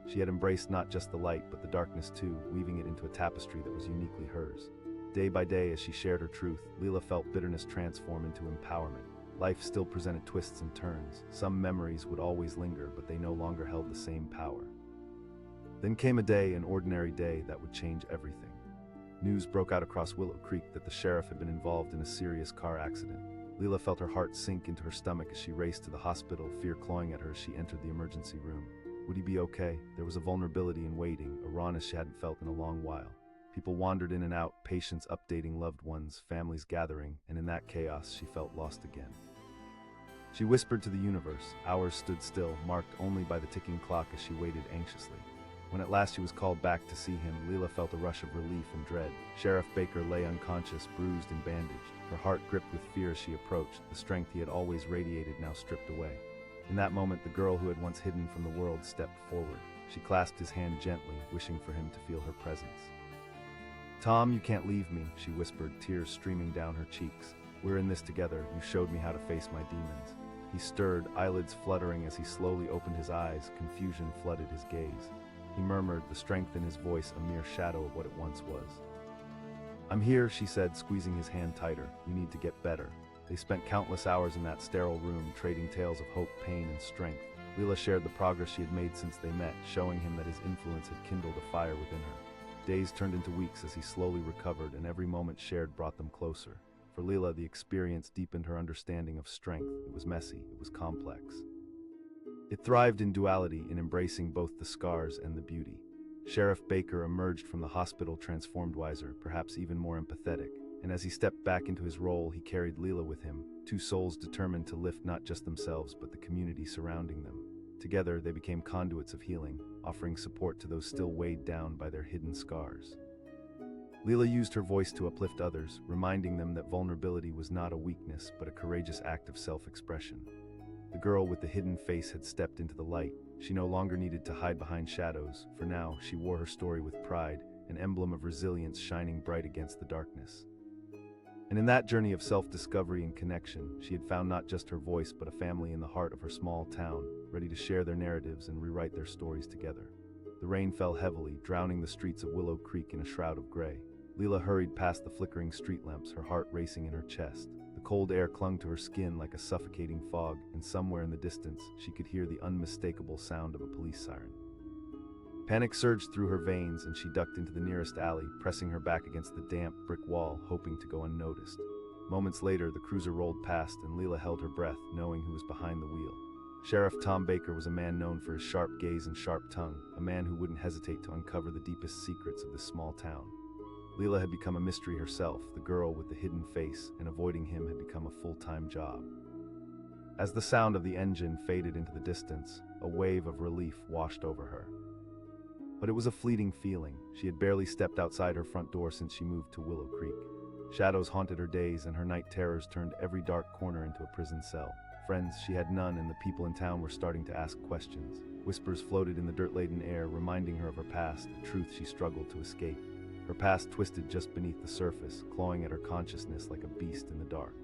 She had embraced not just the light, but the darkness too, weaving it into a tapestry that was uniquely hers. Day by day, as she shared her truth, Lila felt bitterness transform into empowerment. Life still presented twists and turns. Some memories would always linger, but they no longer held the same power. Then came a day, an ordinary day, that would change everything. News broke out across Willow Creek that the sheriff had been involved in a serious car accident. Lila felt her heart sink into her stomach as she raced to the hospital, fear clawing at her as she entered the emergency room. Would he be okay? There was a vulnerability in waiting, a rawness she hadn't felt in a long while. People wandered in and out, patients updating loved ones, families gathering, and in that chaos she felt lost again. She whispered to the universe. Hours stood still, marked only by the ticking clock as she waited anxiously. When at last she was called back to see him, Lila felt a rush of relief and dread. Sheriff Baker lay unconscious, bruised and bandaged. Her heart gripped with fear as she approached, the strength he had always radiated now stripped away. In that moment, the girl who had once hidden from the world stepped forward. She clasped his hand gently, wishing for him to feel her presence. "Tom, you can't leave me," she whispered, tears streaming down her cheeks. "We're in this together. You showed me how to face my demons." He stirred, eyelids fluttering as he slowly opened his eyes. Confusion flooded his gaze. He murmured, the strength in his voice a mere shadow of what it once was. "I'm here," she said, squeezing his hand tighter. "You need to get better." They spent countless hours in that sterile room, trading tales of hope, pain, and strength. Lila shared the progress she had made since they met, showing him that his influence had kindled a fire within her. Days turned into weeks as he slowly recovered, and every moment shared brought them closer. For Lila, the experience deepened her understanding of strength. It was messy, it was complex. It thrived in duality, in embracing both the scars and the beauty. Sheriff Baker emerged from the hospital transformed wiser, perhaps even more empathetic. And as he stepped back into his role, he carried Lila with him, two souls determined to lift not just themselves, but the community surrounding them. Together, they became conduits of healing, offering support to those still weighed down by their hidden scars. Lila used her voice to uplift others, reminding them that vulnerability was not a weakness, but a courageous act of self-expression. The girl with the hidden face had stepped into the light. She no longer needed to hide behind shadows, for now she wore her story with pride, an emblem of resilience shining bright against the darkness. And in that journey of self-discovery and connection, she had found not just her voice, but a family in the heart of her small town, ready to share their narratives and rewrite their stories together. The rain fell heavily, drowning the streets of Willow Creek in a shroud of gray. Lila hurried past the flickering street lamps, her heart racing in her chest. The cold air clung to her skin like a suffocating fog, and somewhere in the distance, she could hear the unmistakable sound of a police siren. Panic surged through her veins, and she ducked into the nearest alley, pressing her back against the damp brick wall, hoping to go unnoticed. Moments later, the cruiser rolled past, and Lila held her breath, knowing who was behind the wheel. Sheriff Tom Baker was a man known for his sharp gaze and sharp tongue, a man who wouldn't hesitate to uncover the deepest secrets of this small town. Lila had become a mystery herself, the girl with the hidden face, and avoiding him had become a full-time job. As the sound of the engine faded into the distance, a wave of relief washed over her. But it was a fleeting feeling. She had barely stepped outside her front door since she moved to Willow Creek. Shadows haunted her days, and her night terrors turned every dark corner into a prison cell. Friends she had none, and the people in town were starting to ask questions. Whispers floated in the dirt-laden air, reminding her of her past, a truth she struggled to escape. Her past twisted just beneath the surface, clawing at her consciousness like a beast in the dark.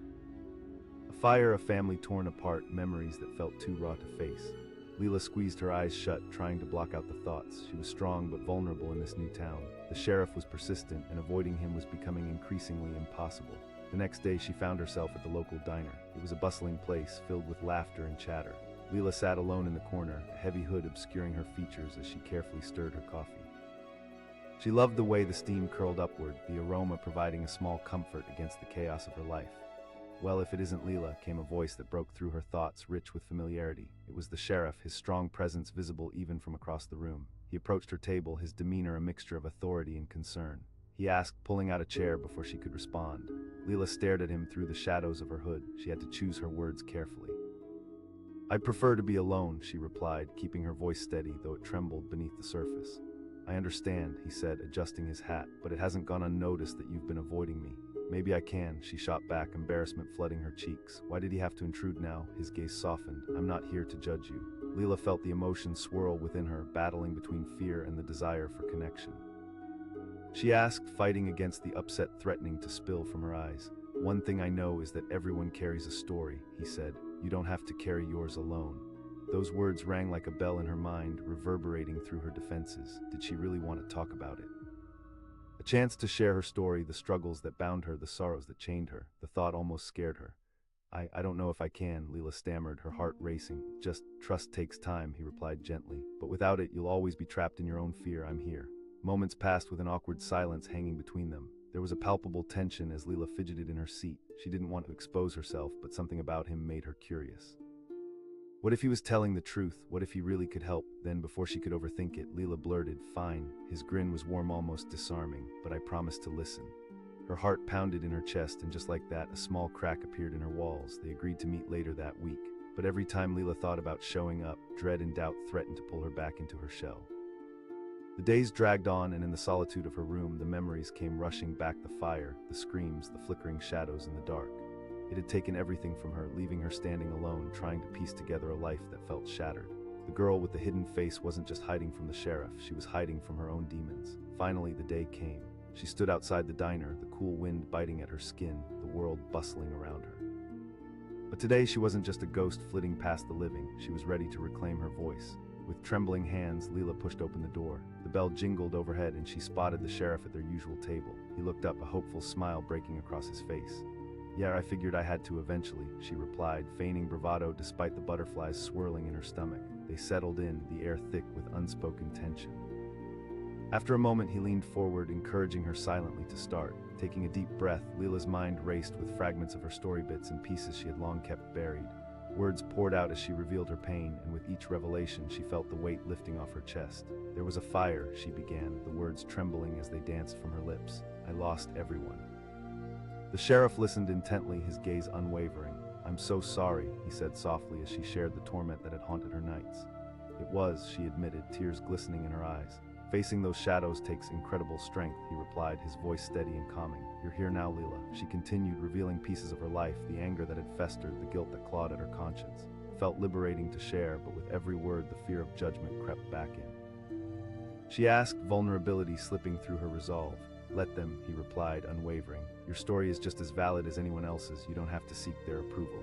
A fire, a family torn apart, memories that felt too raw to face. Lila squeezed her eyes shut, trying to block out the thoughts. She was strong but vulnerable in this new town. The sheriff was persistent, and avoiding him was becoming increasingly impossible. The next day, she found herself at the local diner. It was a bustling place, filled with laughter and chatter. Lila sat alone in the corner, a heavy hood obscuring her features as she carefully stirred her coffee. She loved the way the steam curled upward, the aroma providing a small comfort against the chaos of her life. Well, if it isn't Lila, came a voice that broke through her thoughts, rich with familiarity. It was the sheriff, his strong presence visible even from across the room. He approached her table, his demeanor a mixture of authority and concern. He asked, pulling out a chair before she could respond. Lila stared at him through the shadows of her hood. She had to choose her words carefully. "I'd prefer to be alone," she replied, keeping her voice steady, though it trembled beneath the surface. "I understand," he said, adjusting his hat, "but it hasn't gone unnoticed that you've been avoiding me." "Maybe I can," she shot back, embarrassment flooding her cheeks. Why did he have to intrude now? His gaze softened. "I'm not here to judge you." Lila felt the emotions swirl within her, battling between fear and the desire for connection. She asked, fighting against the upset threatening to spill from her eyes. "One thing I know is that everyone carries a story," he said. "You don't have to carry yours alone." Those words rang like a bell in her mind, reverberating through her defenses. Did she really want to talk about it? A chance to share her story, the struggles that bound her, the sorrows that chained her. The thought almost scared her. I don't know if I can," Lila stammered, her heart racing. "Just trust takes time," he replied gently. "But without it, you'll always be trapped in your own fear. I'm here." Moments passed with an awkward silence hanging between them. There was a palpable tension as Lila fidgeted in her seat. She didn't want to expose herself, but something about him made her curious. What if he was telling the truth? What if he really could help? Then, before she could overthink it, Lila blurted, "Fine." His grin was warm, almost disarming, "but I promise to listen." Her heart pounded in her chest, and just like that, a small crack appeared in her walls. They agreed to meet later that week. But every time Lila thought about showing up, dread and doubt threatened to pull her back into her shell. The days dragged on, and in the solitude of her room, the memories came rushing back: the fire, the screams, the flickering shadows in the dark. It had taken everything from her, leaving her standing alone, trying to piece together a life that felt shattered. The girl with the hidden face wasn't just hiding from the sheriff, she was hiding from her own demons. Finally, the day came. She stood outside the diner, the cool wind biting at her skin, the world bustling around her. But today she wasn't just a ghost flitting past the living, she was ready to reclaim her voice. With trembling hands, Lila pushed open the door. The bell jingled overhead, and she spotted the sheriff at their usual table. He looked up, a hopeful smile breaking across his face. "Yeah, I figured I had to eventually," she replied, feigning bravado despite the butterflies swirling in her stomach. They settled in, the air thick with unspoken tension. After a moment, he leaned forward, encouraging her silently to start. Taking a deep breath, Lila's mind raced with fragments of her story, bits and pieces she had long kept buried. Words poured out as she revealed her pain, and with each revelation she felt the weight lifting off her chest. "There was a fire," she began, the words trembling as they danced from her lips. "I lost everyone." The sheriff listened intently, his gaze unwavering. "I'm so sorry," he said softly as she shared the torment that had haunted her nights. "It was," she admitted, tears glistening in her eyes. "Facing those shadows takes incredible strength," he replied, his voice steady and calming. "You're here now, Lila," she continued, revealing pieces of her life, the anger that had festered, the guilt that clawed at her conscience. It felt liberating to share, but with every word the fear of judgment crept back in. She asked, vulnerability slipping through her resolve. "Let them," he replied, unwavering. "Your story is just as valid as anyone else's. You don't have to seek their approval."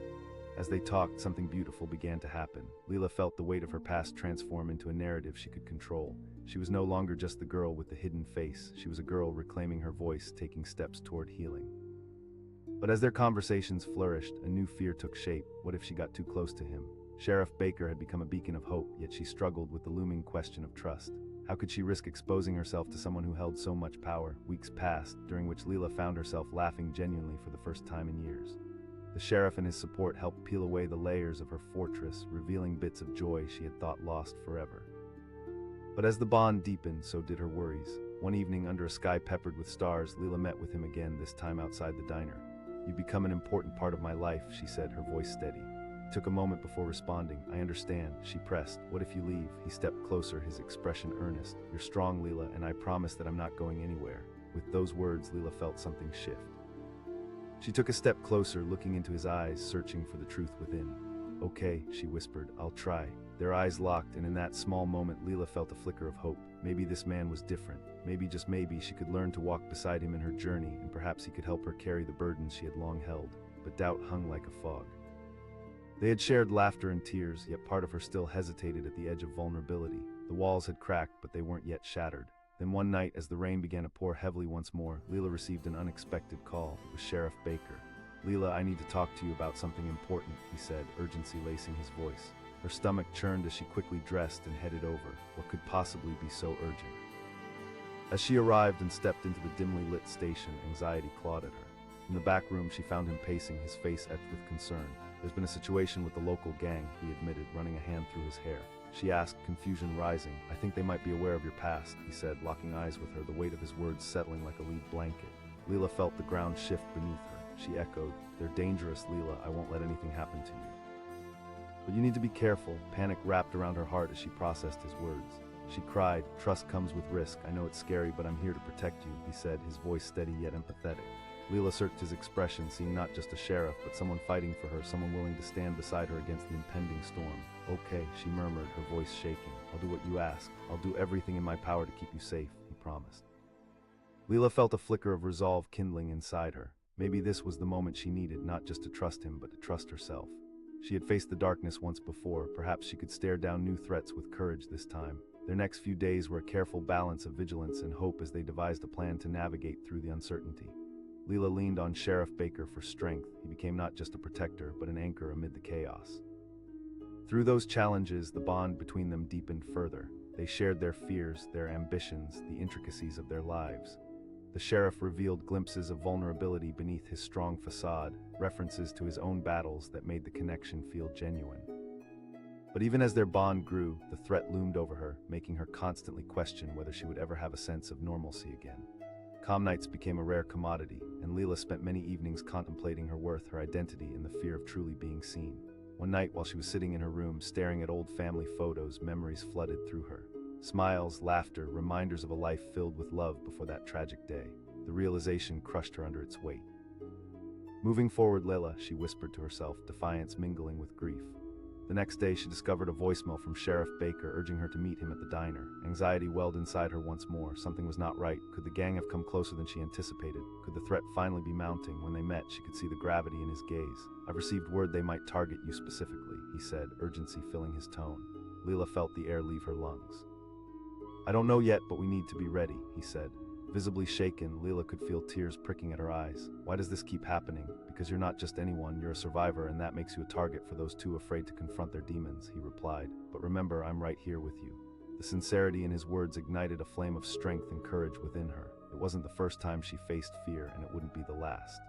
As they talked, something beautiful began to happen. Lila felt the weight of her past transform into a narrative she could control. She was no longer just the girl with the hidden face. She was a girl reclaiming her voice, taking steps toward healing. But as their conversations flourished, a new fear took shape. What if she got too close to him? Sheriff Baker had become a beacon of hope, yet she struggled with the looming question of trust. How could she risk exposing herself to someone who held so much power? Weeks passed, during which Lila found herself laughing genuinely for the first time in years. The sheriff and his support helped peel away the layers of her fortress, revealing bits of joy she had thought lost forever. But as the bond deepened, so did her worries. One evening, under a sky peppered with stars, Lila met with him again, this time outside the diner. "You've become an important part of my life," she said, her voice steady. He took a moment before responding. "I understand," she pressed. "What if you leave?" He stepped closer, his expression earnest. "You're strong, Lila, and I promise that I'm not going anywhere." With those words, Lila felt something shift. She took a step closer, looking into his eyes, searching for the truth within. "Okay," she whispered, "I'll try." Their eyes locked, and in that small moment, Lila felt a flicker of hope. Maybe this man was different. Maybe, just maybe, she could learn to walk beside him in her journey, and perhaps he could help her carry the burdens she had long held. But doubt hung like a fog. They had shared laughter and tears, yet part of her still hesitated at the edge of vulnerability. The walls had cracked, but they weren't yet shattered. Then one night, as the rain began to pour heavily once more, Lila received an unexpected call. It was Sheriff Baker. "Lila, I need to talk to you about something important," he said, urgency lacing his voice. Her stomach churned as she quickly dressed and headed over. What could possibly be so urgent? As she arrived and stepped into the dimly lit station, anxiety clawed at her. In the back room, she found him pacing, his face etched with concern. "There's been a situation with the local gang," he admitted, running a hand through his hair. She asked, confusion rising. "I think they might be aware of your past," he said, locking eyes with her, the weight of his words settling like a lead blanket. Lila felt the ground shift beneath her. She echoed, "They're dangerous, Lila. I won't let anything happen to you." "But you need to be careful." Panic wrapped around her heart as she processed his words. She cried, "Trust comes with risk. I know it's scary, but I'm here to protect you," he said, his voice steady yet empathetic. Lila searched his expression, seeing not just a sheriff, but someone fighting for her, someone willing to stand beside her against the impending storm. "Okay," she murmured, her voice shaking. "I'll do what you ask. I'll do everything in my power to keep you safe," he promised. Lila felt a flicker of resolve kindling inside her. Maybe this was the moment she needed, not just to trust him, but to trust herself. She had faced the darkness once before. Perhaps she could stare down new threats with courage this time. Their next few days were a careful balance of vigilance and hope as they devised a plan to navigate through the uncertainty. Lila leaned on Sheriff Baker for strength. He became not just a protector, but an anchor amid the chaos. Through those challenges, the bond between them deepened further. They shared their fears, their ambitions, the intricacies of their lives. The sheriff revealed glimpses of vulnerability beneath his strong facade, references to his own battles that made the connection feel genuine. But even as their bond grew, the threat loomed over her, making her constantly question whether she would ever have a sense of normalcy again. Calm nights became a rare commodity, and Lila spent many evenings contemplating her worth, her identity, and the fear of truly being seen. One night, while she was sitting in her room, staring at old family photos, memories flooded through her. Smiles, laughter, reminders of a life filled with love before that tragic day. The realization crushed her under its weight. "Moving forward, Lila," she whispered to herself, defiance mingling with grief. The next day, she discovered a voicemail from Sheriff Baker urging her to meet him at the diner. Anxiety welled inside her once more. Something was not right. Could the gang have come closer than she anticipated? Could the threat finally be mounting? When they met, she could see the gravity in his gaze. "I've received word they might target you specifically," he said, urgency filling his tone. Lila felt the air leave her lungs. "I don't know yet, but we need to be ready," he said. Visibly shaken, Lila could feel tears pricking at her eyes. "Why does this keep happening?" "Because you're not just anyone, you're a survivor, and that makes you a target for those too afraid to confront their demons," he replied. "But remember, I'm right here with you." The sincerity in his words ignited a flame of strength and courage within her. It wasn't the first time she faced fear, and it wouldn't be the last.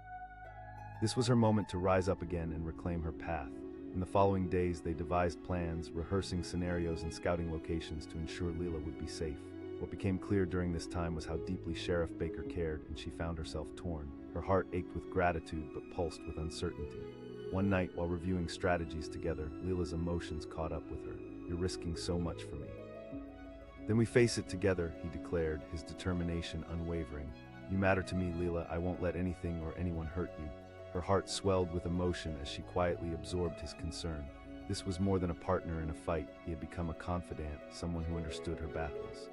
This was her moment to rise up again and reclaim her path. In the following days, they devised plans, rehearsing scenarios and scouting locations to ensure Lila would be safe. What became clear during this time was how deeply Sheriff Baker cared, and she found herself torn. Her heart ached with gratitude, but pulsed with uncertainty. One night, while reviewing strategies together, Lila's emotions caught up with her. "You're risking so much for me." "Then we face it together," he declared, his determination unwavering. "You matter to me, Lila. I won't let anything or anyone hurt you." Her heart swelled with emotion as she quietly absorbed his concern. This was more than a partner in a fight. He had become a confidant, someone who understood her battles.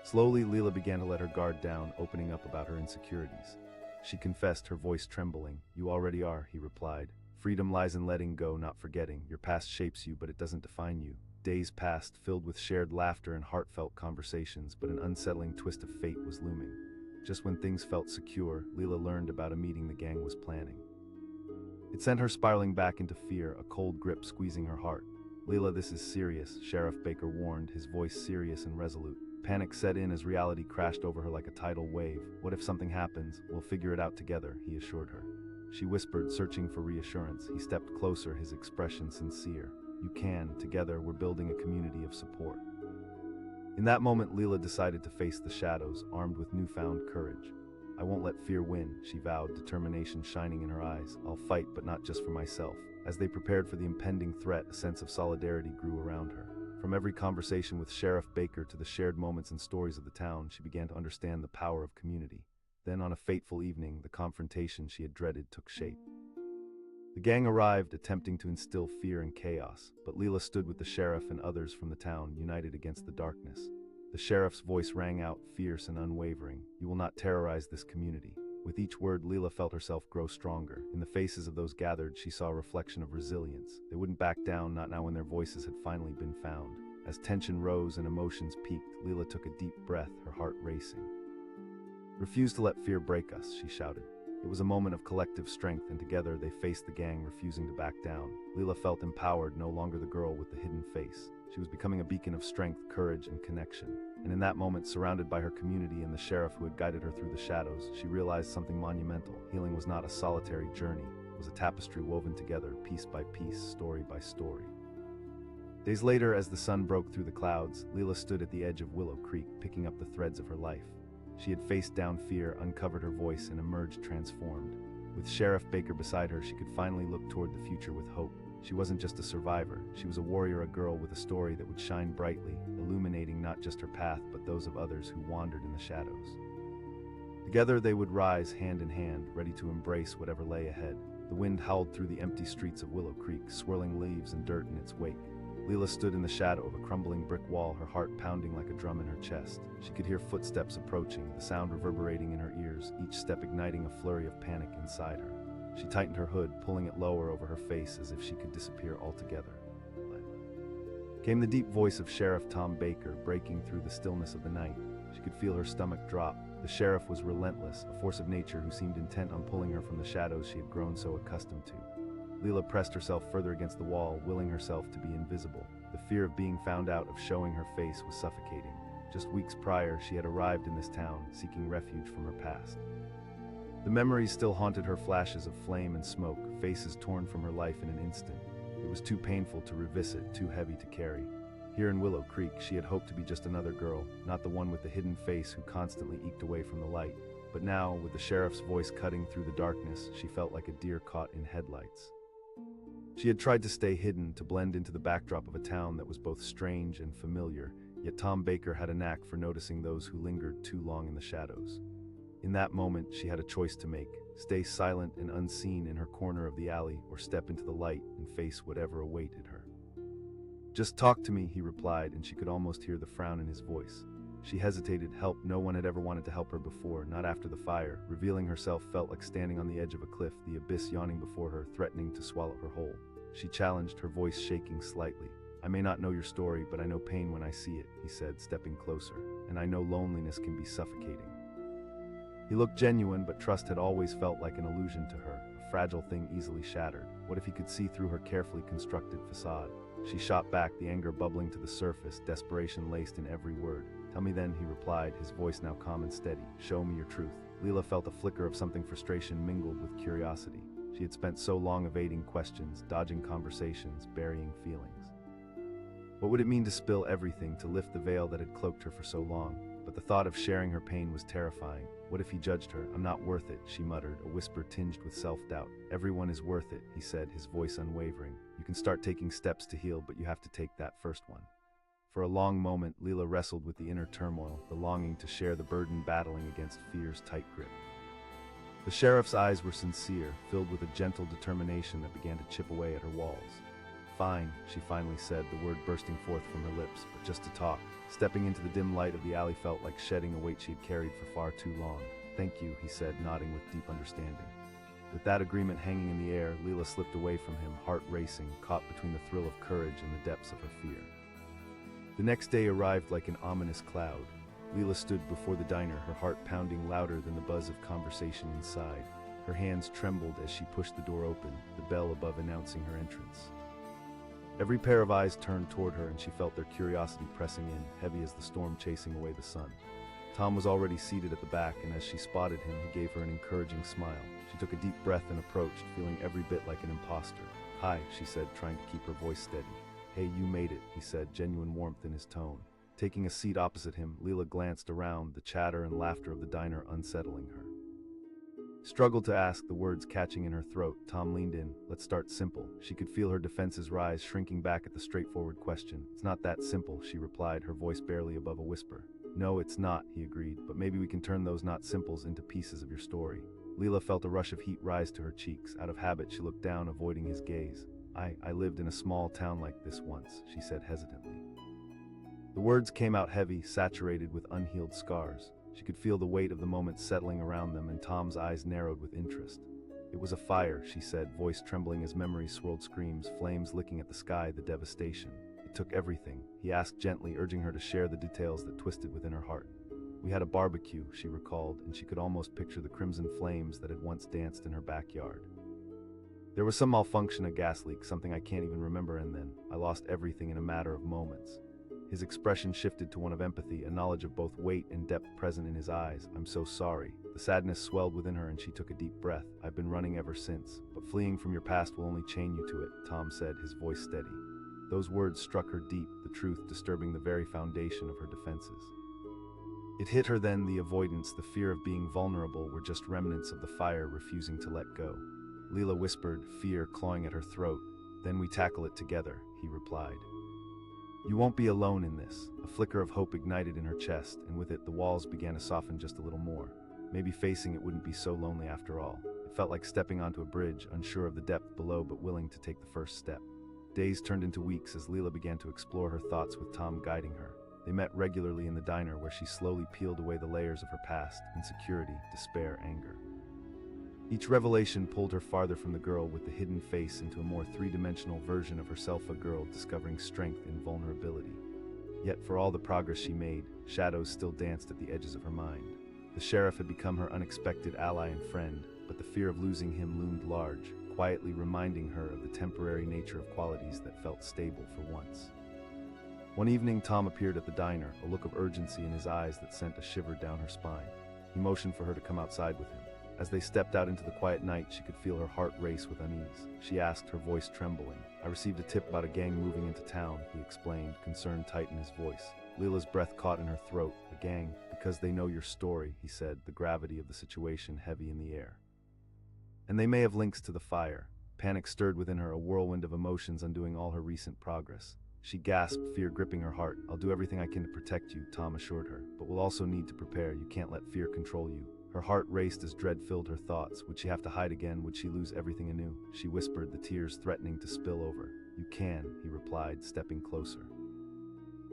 Slowly, Lila began to let her guard down, opening up about her insecurities. She confessed, her voice trembling. "You already are," he replied. "Freedom lies in letting go, not forgetting. Your past shapes you, but it doesn't define you." Days passed, filled with shared laughter and heartfelt conversations, but an unsettling twist of fate was looming. Just when things felt secure, Lila learned about a meeting the gang was planning. It sent her spiraling back into fear, a cold grip squeezing her heart. "Lila, this is serious," Sheriff Baker warned, his voice serious and resolute. Panic set in as reality crashed over her like a tidal wave. "What if something happens? We'll figure it out together," he assured her. She whispered, searching for reassurance. He stepped closer, his expression sincere. "You can. Together, we're building a community of support." In that moment, Lila decided to face the shadows, armed with newfound courage. "I won't let fear win," she vowed, determination shining in her eyes. "I'll fight, but not just for myself." As they prepared for the impending threat, a sense of solidarity grew around her. From every conversation with Sheriff Baker to the shared moments and stories of the town, she began to understand the power of community. Then, on a fateful evening, the confrontation she had dreaded took shape. The gang arrived, attempting to instill fear and chaos, but Lila stood with the sheriff and others from the town, united against the darkness. The sheriff's voice rang out, fierce and unwavering. "You will not terrorize this community." With each word, Lila felt herself grow stronger. In the faces of those gathered, she saw a reflection of resilience. They wouldn't back down, not now when their voices had finally been found. As tension rose and emotions peaked, Lila took a deep breath, her heart racing. "Refuse to let fear break us," she shouted. It was a moment of collective strength, and together they faced the gang, refusing to back down. Lila felt empowered, no longer the girl with the hidden face. She was becoming a beacon of strength, courage, and connection. And in that moment, surrounded by her community and the sheriff who had guided her through the shadows, she realized something monumental. Healing was not a solitary journey. It was a tapestry woven together, piece by piece, story by story. Days later, as the sun broke through the clouds, Lila stood at the edge of Willow Creek, picking up the threads of her life. She had faced down fear, uncovered her voice, and emerged transformed. With Sheriff Baker beside her, she could finally look toward the future with hope. She wasn't just a survivor. She was a warrior, a girl with a story that would shine brightly, illuminating not just her path, but those of others who wandered in the shadows. Together they would rise, hand in hand, ready to embrace whatever lay ahead. The wind howled through the empty streets of Willow Creek, swirling leaves and dirt in its wake. Lila stood in the shadow of a crumbling brick wall, her heart pounding like a drum in her chest. She could hear footsteps approaching, the sound reverberating in her ears, each step igniting a flurry of panic inside her. She tightened her hood, pulling it lower over her face as if she could disappear altogether. Came the deep voice of Sheriff Tom Baker, breaking through the stillness of the night. She could feel her stomach drop. The sheriff was relentless, a force of nature who seemed intent on pulling her from the shadows she had grown so accustomed to. Lila pressed herself further against the wall, willing herself to be invisible. The fear of being found out, of showing her face, was suffocating. Just weeks prior, she had arrived in this town, seeking refuge from her past. The memories still haunted her, flashes of flame and smoke, faces torn from her life in an instant. It was too painful to revisit, too heavy to carry. Here in Willow Creek, she had hoped to be just another girl, not the one with the hidden face who constantly eked away from the light. But now, with the sheriff's voice cutting through the darkness, she felt like a deer caught in headlights. She had tried to stay hidden, to blend into the backdrop of a town that was both strange and familiar, yet Tom Baker had a knack for noticing those who lingered too long in the shadows. In that moment, she had a choice to make: stay silent and unseen in her corner of the alley, or step into the light and face whatever awaited her. "Just talk to me," he replied, and she could almost hear the frown in his voice. She hesitated. Help? No one had ever wanted to help her before, not after the fire. Revealing herself felt like standing on the edge of a cliff, the abyss yawning before her, threatening to swallow her whole. She challenged, her voice shaking slightly. "I may not know your story, but I know pain when I see it," he said, stepping closer. "And I know loneliness can be suffocating." He looked genuine, but trust had always felt like an illusion to her, a fragile thing easily shattered. What if he could see through her carefully constructed facade? She shot back, the anger bubbling to the surface, desperation laced in every word. "Tell me then," he replied, his voice now calm and steady. "Show me your truth." Lila felt a flicker of something, frustration mingled with curiosity. She had spent so long evading questions, dodging conversations, burying feelings. What would it mean to spill everything, to lift the veil that had cloaked her for so long? But the thought of sharing her pain was terrifying. What if he judged her? "I'm not worth it," she muttered, a whisper tinged with self-doubt. "Everyone is worth it," he said, his voice unwavering. "You can start taking steps to heal, but you have to take that first one." For a long moment, Lila wrestled with the inner turmoil, the longing to share the burden, battling against fear's tight grip. The sheriff's eyes were sincere, filled with a gentle determination that began to chip away at her walls. "Fine," she finally said, the word bursting forth from her lips, "but just to talk." Stepping into the dim light of the alley felt like shedding a weight she had carried for far too long. "Thank you," he said, nodding with deep understanding. With that agreement hanging in the air, Lila slipped away from him, heart racing, caught between the thrill of courage and the depths of her fear. The next day arrived like an ominous cloud. Lila stood before the diner, her heart pounding louder than the buzz of conversation inside. Her hands trembled as she pushed the door open, the bell above announcing her entrance. Every pair of eyes turned toward her, and she felt their curiosity pressing in, heavy as the storm chasing away the sun. Tom was already seated at the back, and as she spotted him, he gave her an encouraging smile. She took a deep breath and approached, feeling every bit like an imposter. "Hi," she said, trying to keep her voice steady. "Hey, you made it," he said, genuine warmth in his tone. Taking a seat opposite him, Lila glanced around, the chatter and laughter of the diner unsettling her. Struggled to ask, the words catching in her throat. Tom leaned in. "Let's start simple." She could feel her defenses rise, shrinking back at the straightforward question. "It's not that simple," she replied, her voice barely above a whisper. "No, it's not," he agreed, "but maybe we can turn those not simples into pieces of your story." Lila felt a rush of heat rise to her cheeks. Out of habit, she looked down, avoiding his gaze. I lived in a small town like this once," she said hesitantly. The words came out heavy, saturated with unhealed scars. She could feel the weight of the moment settling around them, and Tom's eyes narrowed with interest. "It was a fire," she said, voice trembling as memories swirled screams, flames licking at the sky, the devastation. "It took everything," he asked gently, urging her to share the details that twisted within her heart. "We had a barbecue," she recalled, and she could almost picture the crimson flames that had once danced in her backyard. "There was some malfunction, a gas leak, something I can't even remember, and then I lost everything in a matter of moments." His expression shifted to one of empathy, a knowledge of both weight and depth present in his eyes. "I'm so sorry." The sadness swelled within her and she took a deep breath. "I've been running ever since, but fleeing from your past will only chain you to it," Tom said, his voice steady. Those words struck her deep, the truth disturbing the very foundation of her defenses. It hit her then, the avoidance, the fear of being vulnerable were just remnants of the fire refusing to let go. Lila whispered, fear clawing at her throat. "Then we tackle it together," he replied. "You won't be alone in this." A flicker of hope ignited in her chest, and with it the walls began to soften just a little more. Maybe facing it wouldn't be so lonely after all. It felt like stepping onto a bridge, unsure of the depth below but willing to take the first step. Days turned into weeks as Lila began to explore her thoughts with Tom guiding her. They met regularly in the diner where she slowly peeled away the layers of her past, insecurity, despair, anger. Each revelation pulled her farther from the girl with the hidden face into a more three-dimensional version of herself, a girl discovering strength in vulnerability. Yet for all the progress she made, shadows still danced at the edges of her mind. The sheriff had become her unexpected ally and friend, but the fear of losing him loomed large, quietly reminding her of the temporary nature of qualities that felt stable for once. One evening, Tom appeared at the diner, a look of urgency in his eyes that sent a shiver down her spine. He motioned for her to come outside with him. As they stepped out into the quiet night, she could feel her heart race with unease. She asked, her voice trembling. "I received a tip about a gang moving into town," he explained, concern tight in his voice. Lila's breath caught in her throat. "A gang? Because they know your story," he said, the gravity of the situation heavy in the air. "And they may have links to the fire." Panic stirred within her, a whirlwind of emotions undoing all her recent progress. She gasped, fear gripping her heart. "I'll do everything I can to protect you," Tom assured her, "but we'll also need to prepare. You can't let fear control you." Her heart raced as dread filled her thoughts. Would she have to hide again? Would she lose everything anew? She whispered, the tears threatening to spill over. "You can," he replied, stepping closer.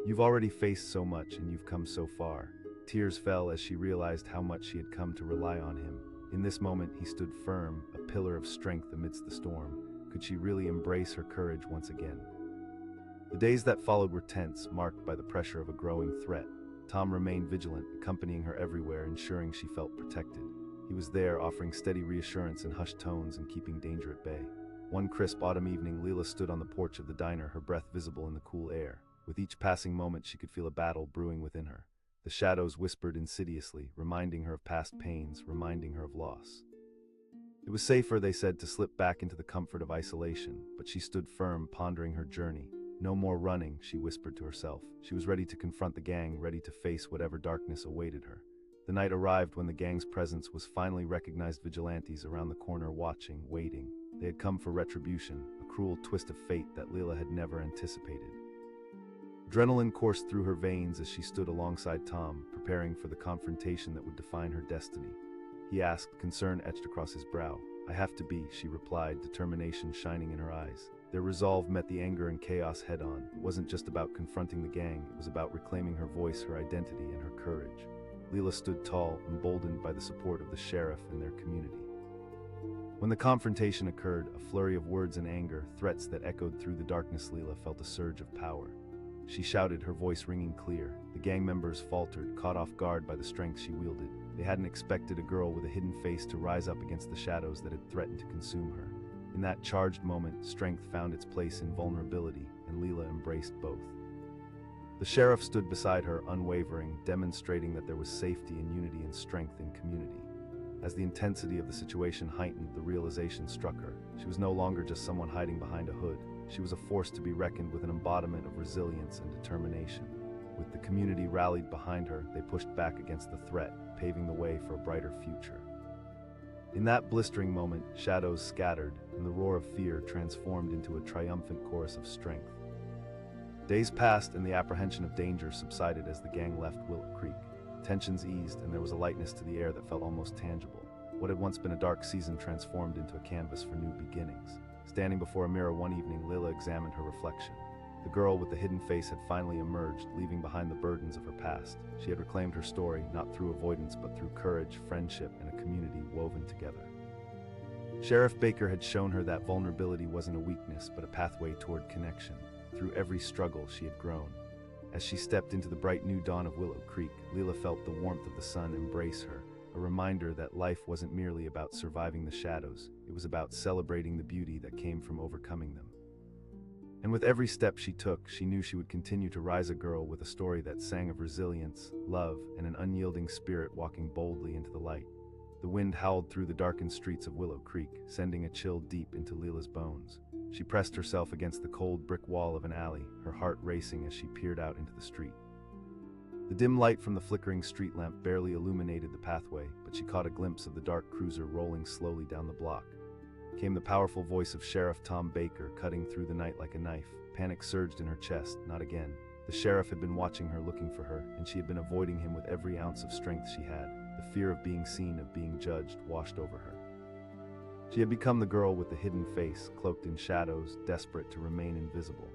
"You've already faced so much, and you've come so far." Tears fell as she realized how much she had come to rely on him. In this moment, he stood firm, a pillar of strength amidst the storm. Could she really embrace her courage once again? The days that followed were tense, marked by the pressure of a growing threat. Tom remained vigilant, accompanying her everywhere, ensuring she felt protected. He was there, offering steady reassurance in hushed tones and keeping danger at bay. One crisp autumn evening, Lila stood on the porch of the diner, her breath visible in the cool air. With each passing moment, she could feel a battle brewing within her. The shadows whispered insidiously, reminding her of past pains, reminding her of loss. It was safer, they said, to slip back into the comfort of isolation, but she stood firm, pondering her journey. "No more running," she whispered to herself. She was ready to confront the gang, ready to face whatever darkness awaited her. The night arrived when the gang's presence was finally recognized. Vigilantes around the corner watching, waiting. They had come for retribution, a cruel twist of fate that Lila had never anticipated. Adrenaline coursed through her veins as she stood alongside Tom, preparing for the confrontation that would define her destiny. He asked, concern etched across his brow. "I have to be," she replied, determination shining in her eyes. Their resolve met the anger and chaos head-on. It wasn't just about confronting the gang, it was about reclaiming her voice, her identity, and her courage. Lila stood tall, emboldened by the support of the sheriff and their community. When the confrontation occurred, a flurry of words and anger, threats that echoed through the darkness, Lila felt a surge of power. She shouted, her voice ringing clear. The gang members faltered, caught off guard by the strength she wielded. They hadn't expected a girl with a hidden face to rise up against the shadows that had threatened to consume her. In that charged moment, strength found its place in vulnerability, and Lila embraced both. The sheriff stood beside her, unwavering, demonstrating that there was safety in unity and strength in community. As the intensity of the situation heightened, the realization struck her. She was no longer just someone hiding behind a hood. She was a force to be reckoned with, an embodiment of resilience and determination. With the community rallied behind her, they pushed back against the threat, paving the way for a brighter future. In that blistering moment, shadows scattered, and the roar of fear transformed into a triumphant chorus of strength. Days passed, and the apprehension of danger subsided as the gang left Willow Creek. Tensions eased, and there was a lightness to the air that felt almost tangible. What had once been a dark season transformed into a canvas for new beginnings. Standing before a mirror one evening, Lila examined her reflection. The girl with the hidden face had finally emerged, leaving behind the burdens of her past. She had reclaimed her story, not through avoidance but through courage, friendship, and a community woven together. Sheriff Baker had shown her that vulnerability wasn't a weakness but a pathway toward connection. Through every struggle, she had grown. As she stepped into the bright new dawn of Willow Creek, Lila felt the warmth of the sun embrace her, a reminder that life wasn't merely about surviving the shadows, it was about celebrating the beauty that came from overcoming them. And with every step she took, she knew she would continue to rise a girl with a story that sang of resilience, love, and an unyielding spirit walking boldly into the light. The wind howled through the darkened streets of Willow Creek, sending a chill deep into Lila's bones. She pressed herself against the cold brick wall of an alley, her heart racing as she peered out into the street. The dim light from the flickering street lamp barely illuminated the pathway, but she caught a glimpse of the dark cruiser rolling slowly down the block. Came the powerful voice of Sheriff Tom Baker, cutting through the night like a knife. Panic surged in her chest. Not again. The sheriff had been watching her, looking for her, and she had been avoiding him with every ounce of strength she had. The fear of being seen, of being judged, washed over her. She had become the girl with the hidden face, cloaked in shadows, desperate to remain invisible.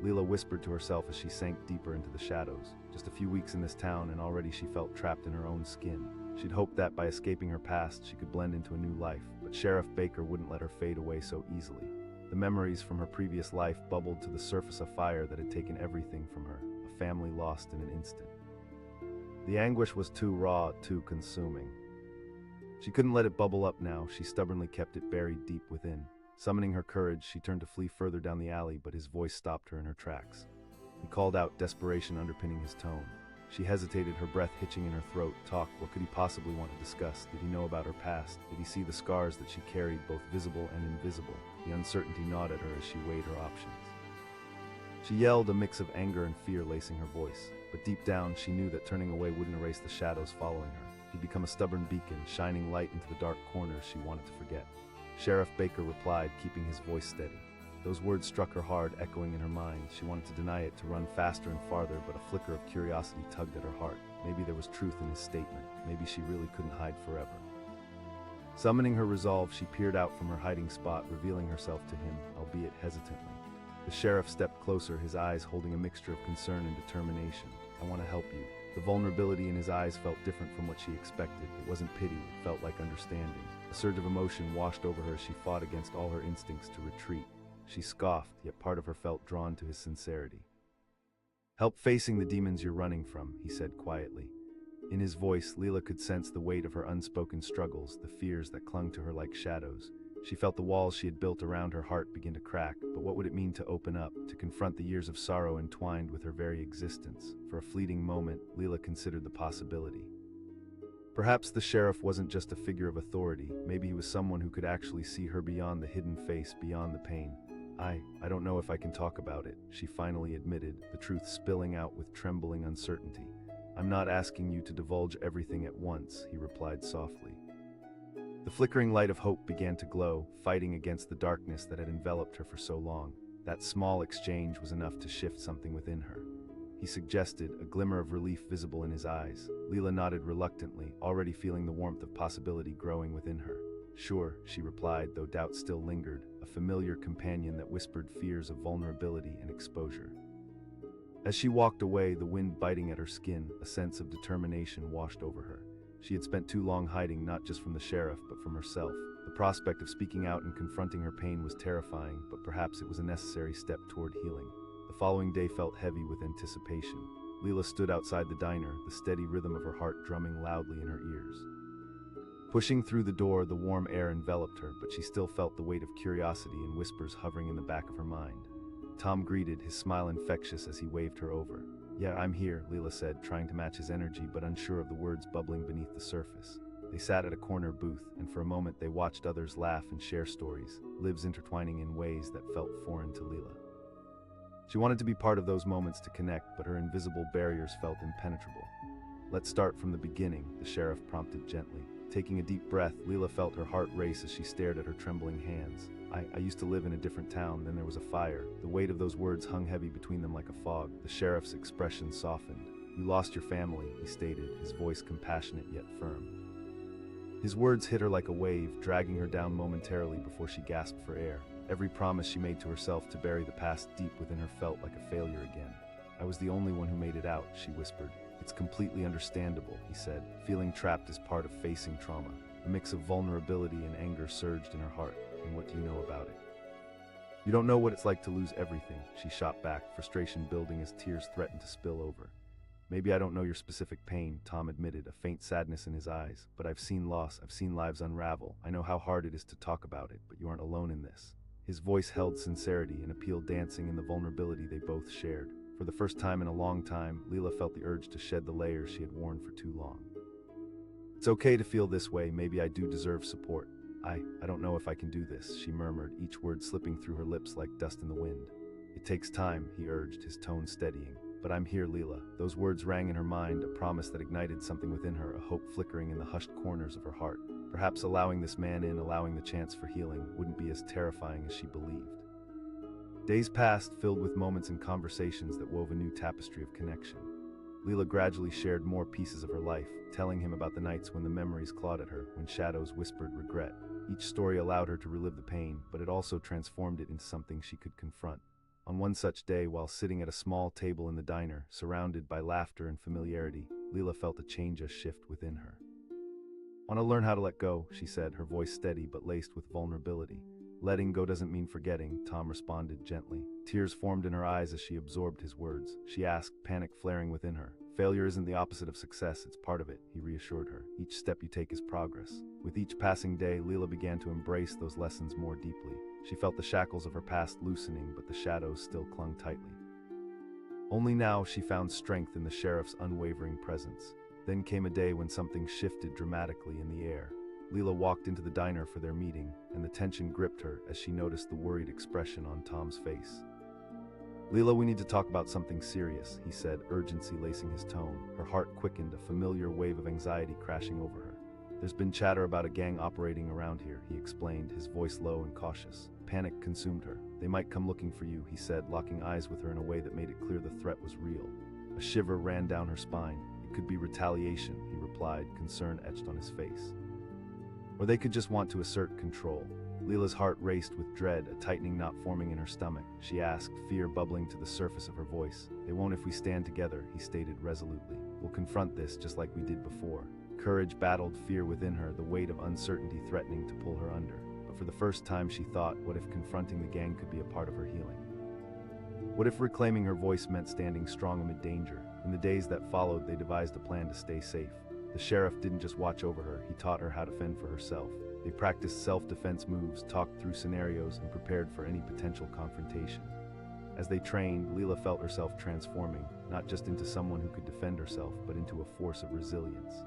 Lila whispered to herself as she sank deeper into the shadows. Just a few weeks in this town, and already she felt trapped in her own skin. She'd hoped that by escaping her past, she could blend into a new life, but Sheriff Baker wouldn't let her fade away so easily. The memories from her previous life bubbled to the surface, a fire that had taken everything from her, a family lost in an instant. The anguish was too raw, too consuming. She couldn't let it bubble up now, she stubbornly kept it buried deep within. Summoning her courage, she turned to flee further down the alley, but his voice stopped her in her tracks. He called out, desperation underpinning his tone. She hesitated, her breath hitching in her throat. Talk, what could he possibly want to discuss? Did he know about her past? Did he see the scars that she carried, both visible and invisible? The uncertainty gnawed at her as she weighed her options. She yelled, a mix of anger and fear lacing her voice, but deep down she knew that turning away wouldn't erase the shadows following her. He'd become a stubborn beacon, shining light into the dark corners she wanted to forget. Sheriff Baker replied, keeping his voice steady. Those words struck her hard, echoing in her mind. She wanted to deny it, to run faster and farther, but a flicker of curiosity tugged at her heart. Maybe there was truth in his statement. Maybe she really couldn't hide forever. Summoning her resolve, she peered out from her hiding spot, revealing herself to him, albeit hesitantly. The sheriff stepped closer, his eyes holding a mixture of concern and determination. I want to help you. The vulnerability in his eyes felt different from what she expected. It wasn't pity, it felt like understanding. A surge of emotion washed over her as she fought against all her instincts to retreat. She scoffed, yet part of her felt drawn to his sincerity. Help facing the demons you're running from, he said quietly. In his voice, Lila could sense the weight of her unspoken struggles, the fears that clung to her like shadows. She felt the walls she had built around her heart begin to crack, but what would it mean to open up, to confront the years of sorrow entwined with her very existence? For a fleeting moment, Lila considered the possibility. Perhaps the sheriff wasn't just a figure of authority, maybe he was someone who could actually see her beyond the hidden face, beyond the pain. I don't know if I can talk about it, she finally admitted, the truth spilling out with trembling uncertainty. I'm not asking you to divulge everything at once, he replied softly. The flickering light of hope began to glow, fighting against the darkness that had enveloped her for so long. That small exchange was enough to shift something within her. He suggested, a glimmer of relief visible in his eyes. Lila nodded reluctantly, already feeling the warmth of possibility growing within her. Sure, she replied, though doubt still lingered, a familiar companion that whispered fears of vulnerability and exposure. As she walked away, the wind biting at her skin, a sense of determination washed over her. She had spent too long hiding, not just from the sheriff, but from herself. The prospect of speaking out and confronting her pain was terrifying, but perhaps it was a necessary step toward healing. The following day felt heavy with anticipation. Lila stood outside the diner, the steady rhythm of her heart drumming loudly in her ears. Pushing through the door, the warm air enveloped her, but she still felt the weight of curiosity and whispers hovering in the back of her mind. Tom greeted, his smile infectious as he waved her over. Yeah, I'm here, Lila said, trying to match his energy but unsure of the words bubbling beneath the surface. They sat at a corner booth, and for a moment they watched others laugh and share stories, lives intertwining in ways that felt foreign to Lila. She wanted to be part of those moments to connect, but her invisible barriers felt impenetrable. Let's start from the beginning, the sheriff prompted gently. Taking a deep breath, Lila felt her heart race as she stared at her trembling hands. I used to live in a different town, then there was a fire. The weight of those words hung heavy between them like a fog. The sheriff's expression softened. You lost your family, he stated, his voice compassionate yet firm. His words hit her like a wave, dragging her down momentarily before she gasped for air. Every promise she made to herself to bury the past deep within her felt like a failure again. "I was the only one who made it out," she whispered. "It's completely understandable," he said. Feeling trapped is part of facing trauma. A mix of vulnerability and anger surged in her heart. "And what do you know about it?" "You don't know what it's like to lose everything," she shot back, frustration building as tears threatened to spill over. "Maybe I don't know your specific pain," Tom admitted, a faint sadness in his eyes. "But I've seen loss, I've seen lives unravel. I know how hard it is to talk about it, but you aren't alone in this." His voice held sincerity, an appeal dancing in the vulnerability they both shared. For the first time in a long time, Lila felt the urge to shed the layers she had worn for too long. "It's okay to feel this way. Maybe I do deserve support. I don't know if I can do this," she murmured, each word slipping through her lips like dust in the wind. "It takes time," he urged, his tone steadying. "But I'm here, Lila." Those words rang in her mind, a promise that ignited something within her, a hope flickering in the hushed corners of her heart. Perhaps allowing this man in, allowing the chance for healing, wouldn't be as terrifying as she believed. Days passed, filled with moments and conversations that wove a new tapestry of connection. Lila gradually shared more pieces of her life, telling him about the nights when the memories clawed at her, when shadows whispered regret. Each story allowed her to relive the pain, but it also transformed it into something she could confront. On one such day, while sitting at a small table in the diner, surrounded by laughter and familiarity, Lila felt a change, a shift within her. "Want to learn how to let go," she said, her voice steady but laced with vulnerability. "Letting go doesn't mean forgetting," Tom responded gently. Tears formed in her eyes as she absorbed his words. She asked, panic flaring within her. "Failure isn't the opposite of success, it's part of it," he reassured her. "Each step you take is progress." With each passing day, Lila began to embrace those lessons more deeply. She felt the shackles of her past loosening, but the shadows still clung tightly. Only now she found strength in the sheriff's unwavering presence. Then came a day when something shifted dramatically in the air. Lila walked into the diner for their meeting, and the tension gripped her as she noticed the worried expression on Tom's face. "Lila, we need to talk about something serious," he said, urgency lacing his tone. Her heart quickened, a familiar wave of anxiety crashing over her. "There's been chatter about a gang operating around here," he explained, his voice low and cautious. Panic consumed her. "They might come looking for you," he said, locking eyes with her in a way that made it clear the threat was real. A shiver ran down her spine. "It could be retaliation," he replied, concern etched on his face. "Or they could just want to assert control." Lila's heart raced with dread, a tightening knot forming in her stomach. She asked, fear bubbling to the surface of her voice. "They won't if we stand together," he stated resolutely. "We'll confront this just like we did before." Courage battled fear within her, the weight of uncertainty threatening to pull her under. But for the first time she thought, what if confronting the gang could be a part of her healing? What if reclaiming her voice meant standing strong amid danger? In the days that followed, they devised a plan to stay safe. The sheriff didn't just watch over her, he taught her how to fend for herself. They practiced self-defense moves, talked through scenarios, and prepared for any potential confrontation. As they trained, Lila felt herself transforming, not just into someone who could defend herself, but into a force of resilience.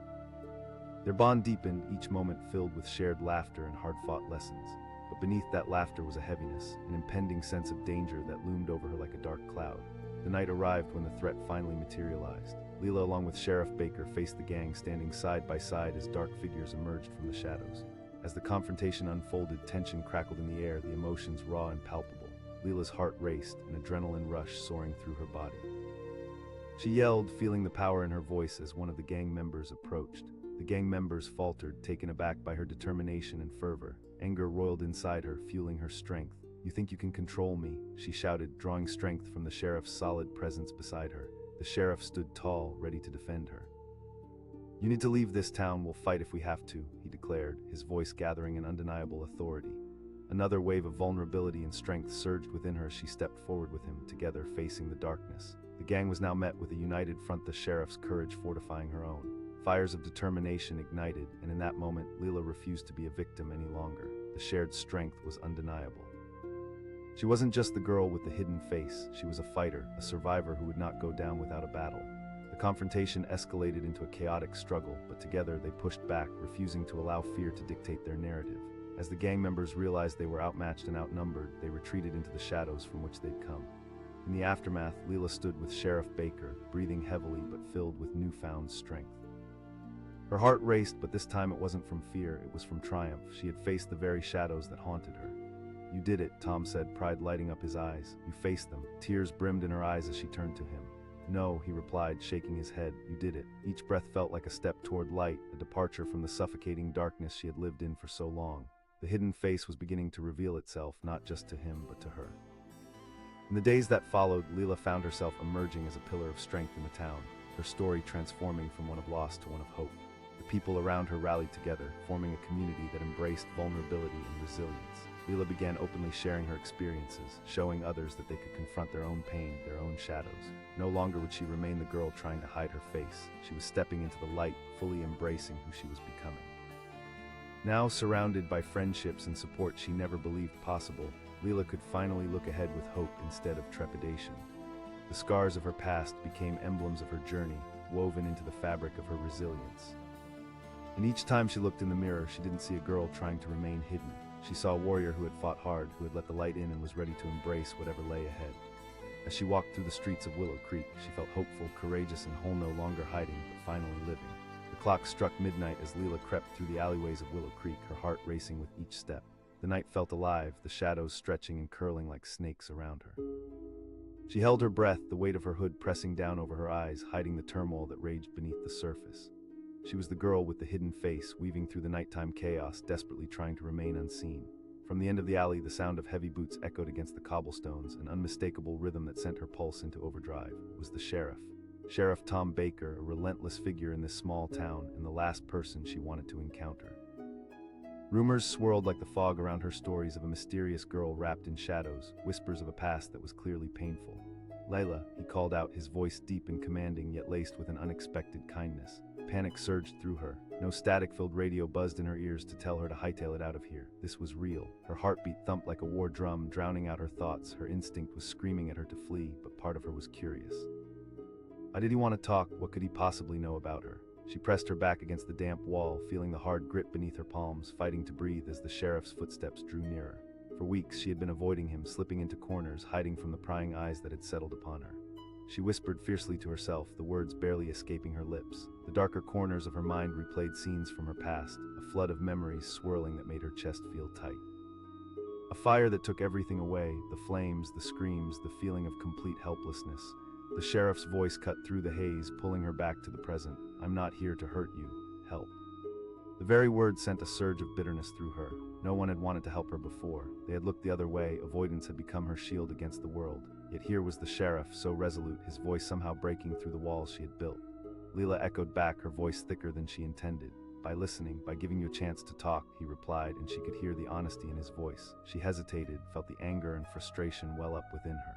Their bond deepened, each moment filled with shared laughter and hard-fought lessons. But beneath that laughter was a heaviness, an impending sense of danger that loomed over her like a dark cloud. The night arrived when the threat finally materialized. Lila, along with Sheriff Baker, faced the gang, standing side by side as dark figures emerged from the shadows. As the confrontation unfolded, tension crackled in the air, the emotions raw and palpable. Lila's heart raced, an adrenaline rush soaring through her body. She yelled, feeling the power in her voice as one of the gang members approached. The gang members faltered, taken aback by her determination and fervor. Anger roiled inside her, fueling her strength. "You think you can control me?" she shouted, drawing strength from the sheriff's solid presence beside her. The sheriff stood tall, ready to defend her. "You need to leave this town, we'll fight if we have to," he declared, his voice gathering an undeniable authority. Another wave of vulnerability and strength surged within her as she stepped forward with him, together facing the darkness. The gang was now met with a united front, the sheriff's courage fortifying her own. Fires of determination ignited, and in that moment, Lila refused to be a victim any longer. The shared strength was undeniable. She wasn't just the girl with the hidden face, she was a fighter, a survivor who would not go down without a battle. The confrontation escalated into a chaotic struggle, but together they pushed back, refusing to allow fear to dictate their narrative. As the gang members realized they were outmatched and outnumbered, they retreated into the shadows from which they'd come. In the aftermath, Lila stood with Sheriff Baker, breathing heavily but filled with newfound strength. Her heart raced, but this time it wasn't from fear, it was from triumph. She had faced the very shadows that haunted her. "You did it," Tom said, pride lighting up his eyes. "You faced them." Tears brimmed in her eyes as she turned to him. "No," he replied, shaking his head. "You did it." Each breath felt like a step toward light, a departure from the suffocating darkness she had lived in for so long. The hidden face was beginning to reveal itself, not just to him, but to her. In the days that followed, Lila found herself emerging as a pillar of strength in the town, her story transforming from one of loss to one of hope. The people around her rallied together, forming a community that embraced vulnerability and resilience. Lila began openly sharing her experiences, showing others that they could confront their own pain, their own shadows. No longer would she remain the girl trying to hide her face. She was stepping into the light, fully embracing who she was becoming. Now surrounded by friendships and support she never believed possible, Lila could finally look ahead with hope instead of trepidation. The scars of her past became emblems of her journey, woven into the fabric of her resilience. And each time she looked in the mirror, she didn't see a girl trying to remain hidden. She saw a warrior who had fought hard, who had let the light in and was ready to embrace whatever lay ahead. As she walked through the streets of Willow Creek, she felt hopeful, courageous, and whole, no longer hiding, but finally living. The clock struck midnight as Lila crept through the alleyways of Willow Creek, her heart racing with each step. The night felt alive, the shadows stretching and curling like snakes around her. She held her breath, the weight of her hood pressing down over her eyes, hiding the turmoil that raged beneath the surface. She was the girl with the hidden face, weaving through the nighttime chaos, desperately trying to remain unseen. From the end of the alley, the sound of heavy boots echoed against the cobblestones, an unmistakable rhythm that sent her pulse into overdrive. It was the sheriff. Sheriff Tom Baker, a relentless figure in this small town, and the last person she wanted to encounter. Rumors swirled like the fog around her, stories of a mysterious girl wrapped in shadows, whispers of a past that was clearly painful. "Lila," he called out, his voice deep and commanding, yet laced with an unexpected kindness. Panic surged through her. No static-filled radio buzzed in her ears to tell her to hightail it out of here. This was real. Her heartbeat thumped like a war drum, drowning out her thoughts. Her instinct was screaming at her to flee, but part of her was curious. Why did he want to talk? What could he possibly know about her? She pressed her back against the damp wall, feeling the hard grip beneath her palms, fighting to breathe as the sheriff's footsteps drew nearer. For weeks she had been avoiding him, slipping into corners, hiding from the prying eyes that had settled upon her. She whispered fiercely to herself, the words barely escaping her lips. The darker corners of her mind replayed scenes from her past, a flood of memories swirling that made her chest feel tight. A fire that took everything away, the flames, the screams, the feeling of complete helplessness. The sheriff's voice cut through the haze, pulling her back to the present. "I'm not here to hurt you. Help." The very word sent a surge of bitterness through her. No one had wanted to help her before. They had looked the other way, avoidance had become her shield against the world. Yet here was the sheriff, so resolute, his voice somehow breaking through the walls she had built. Lila echoed back, her voice thicker than she intended. "By listening, by giving you a chance to talk," he replied, and she could hear the honesty in his voice. She hesitated, felt the anger and frustration well up within her.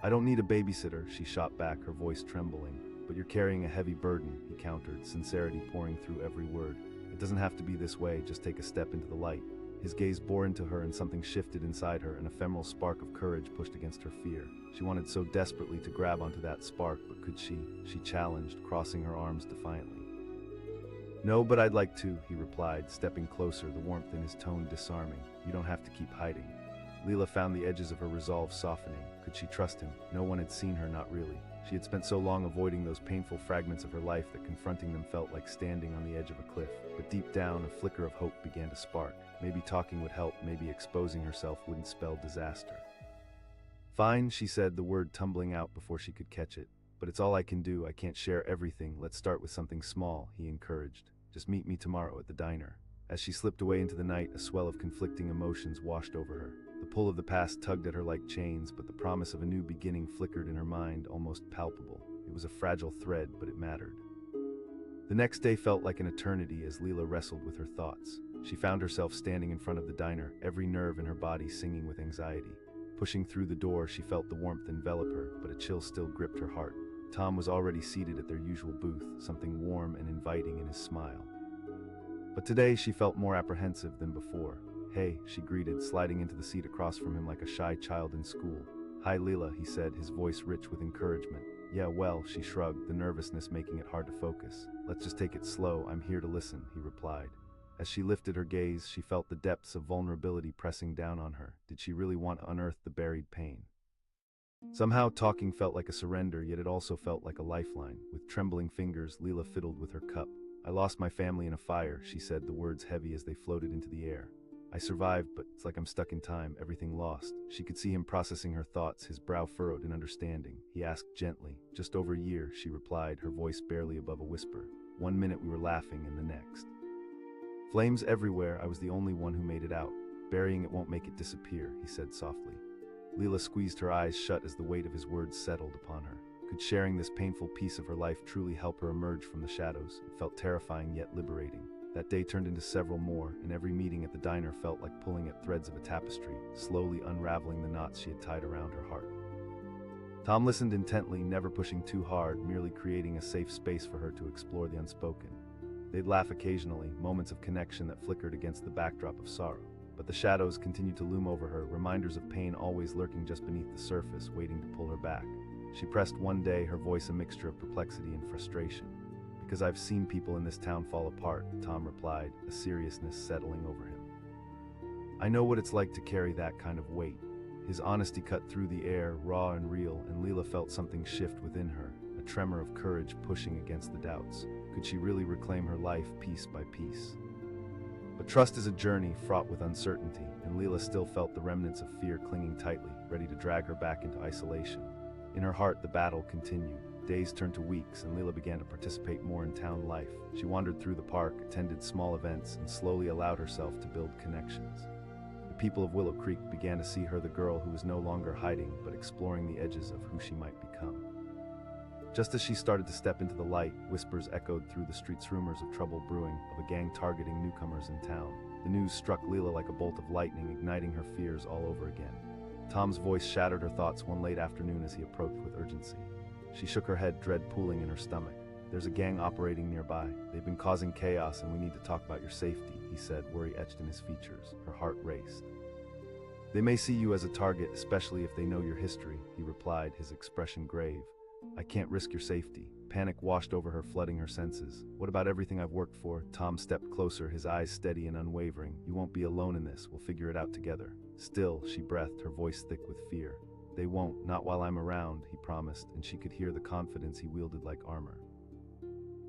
"I don't need a babysitter," she shot back, her voice trembling. "But you're carrying a heavy burden," he countered, sincerity pouring through every word. "It doesn't have to be this way, just take a step into the light." His gaze bore into her and something shifted inside her, an ephemeral spark of courage pushed against her fear. She wanted so desperately to grab onto that spark, but could she? She challenged, crossing her arms defiantly. "No, but I'd like to," he replied, stepping closer, the warmth in his tone disarming. "You don't have to keep hiding." Lila found the edges of her resolve softening. Could she trust him? No one had seen her, not really. She had spent so long avoiding those painful fragments of her life that confronting them felt like standing on the edge of a cliff. But deep down, a flicker of hope began to spark. Maybe talking would help, maybe exposing herself wouldn't spell disaster. "Fine," she said, the word tumbling out before she could catch it. "But it's all I can do. I can't share everything. Let's start with something small," he encouraged. "Just meet me tomorrow at the diner." As she slipped away into the night, a swell of conflicting emotions washed over her. The pull of the past tugged at her like chains, but the promise of a new beginning flickered in her mind, almost palpable. It was a fragile thread, but it mattered. The next day felt like an eternity as Lila wrestled with her thoughts. She found herself standing in front of the diner, every nerve in her body singing with anxiety. Pushing through the door, she felt the warmth envelop her, but a chill still gripped her heart. Tom was already seated at their usual booth, something warm and inviting in his smile. But today she felt more apprehensive than before. "Hey," she greeted, sliding into the seat across from him like a shy child in school. "Hi, Lila," he said, his voice rich with encouragement. "Yeah, well," she shrugged, the nervousness making it hard to focus. "Let's just take it slow. I'm here to listen," he replied. As she lifted her gaze, she felt the depths of vulnerability pressing down on her. Did she really want to unearth the buried pain? Somehow talking felt like a surrender, yet it also felt like a lifeline. With trembling fingers, Lila fiddled with her cup. "I lost my family in a fire," she said, the words heavy as they floated into the air. "I survived, but it's like I'm stuck in time, everything lost." She could see him processing her thoughts, his brow furrowed in understanding. He asked gently. "Just over a year," she replied, her voice barely above a whisper. "1 minute we were laughing and the next." Flames everywhere, I was the only one who made it out. Burying it won't make it disappear, he said softly. Lila squeezed her eyes shut as the weight of his words settled upon her. Could sharing this painful piece of her life truly help her emerge from the shadows? It felt terrifying yet liberating. That day turned into several more, and every meeting at the diner felt like pulling at threads of a tapestry, slowly unraveling the knots she had tied around her heart. Tom listened intently, never pushing too hard, merely creating a safe space for her to explore the unspoken. They'd laugh occasionally, moments of connection that flickered against the backdrop of sorrow. But the shadows continued to loom over her, reminders of pain always lurking just beneath the surface, waiting to pull her back. She pressed one day, her voice a mixture of perplexity and frustration. "Because I've seen people in this town fall apart," Tom replied, a seriousness settling over him. "I know what it's like to carry that kind of weight." His honesty cut through the air, raw and real, and Lila felt something shift within her, a tremor of courage pushing against the doubts. Could she really reclaim her life piece by piece? But trust is a journey fraught with uncertainty, and Lila still felt the remnants of fear clinging tightly, ready to drag her back into isolation. In her heart, the battle continued. Days turned to weeks, and Lila began to participate more in town life. She wandered through the park, attended small events, and slowly allowed herself to build connections. The people of Willow Creek began to see her the girl who was no longer hiding, but exploring the edges of who she might become. Just as she started to step into the light, whispers echoed through the streets, rumors of trouble brewing, of a gang targeting newcomers in town. The news struck Lila like a bolt of lightning, igniting her fears all over again. Tom's voice shattered her thoughts one late afternoon as he approached with urgency. She shook her head, dread pooling in her stomach. "There's a gang operating nearby. They've been causing chaos, and we need to talk about your safety," he said, worry etched in his features. Her heart raced. "They may see you as a target, especially if they know your history," he replied, his expression grave. "I can't risk your safety." Panic washed over her, flooding her senses. "What about everything I've worked for?" Tom stepped closer, his eyes steady and unwavering. "You won't be alone in this. We'll figure it out together." "Still," she breathed, her voice thick with fear. "They won't, not while I'm around," he promised, and she could hear the confidence he wielded like armor.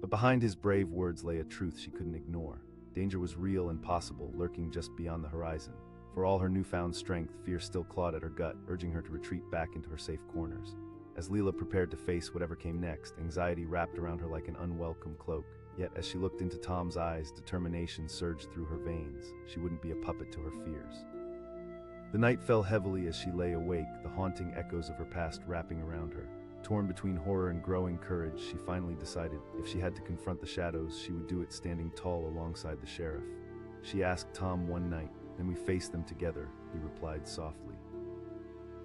But behind his brave words lay a truth she couldn't ignore. Danger was real and possible, lurking just beyond the horizon. For all her newfound strength, fear still clawed at her gut, urging her to retreat back into her safe corners. As Lila prepared to face whatever came next, anxiety wrapped around her like an unwelcome cloak. Yet as she looked into Tom's eyes, determination surged through her veins. She wouldn't be a puppet to her fears. The night fell heavily as she lay awake, the haunting echoes of her past wrapping around her. Torn between horror and growing courage, she finally decided if she had to confront the shadows, she would do it standing tall alongside the sheriff. She asked Tom one night, "Then we faced them together," he replied softly.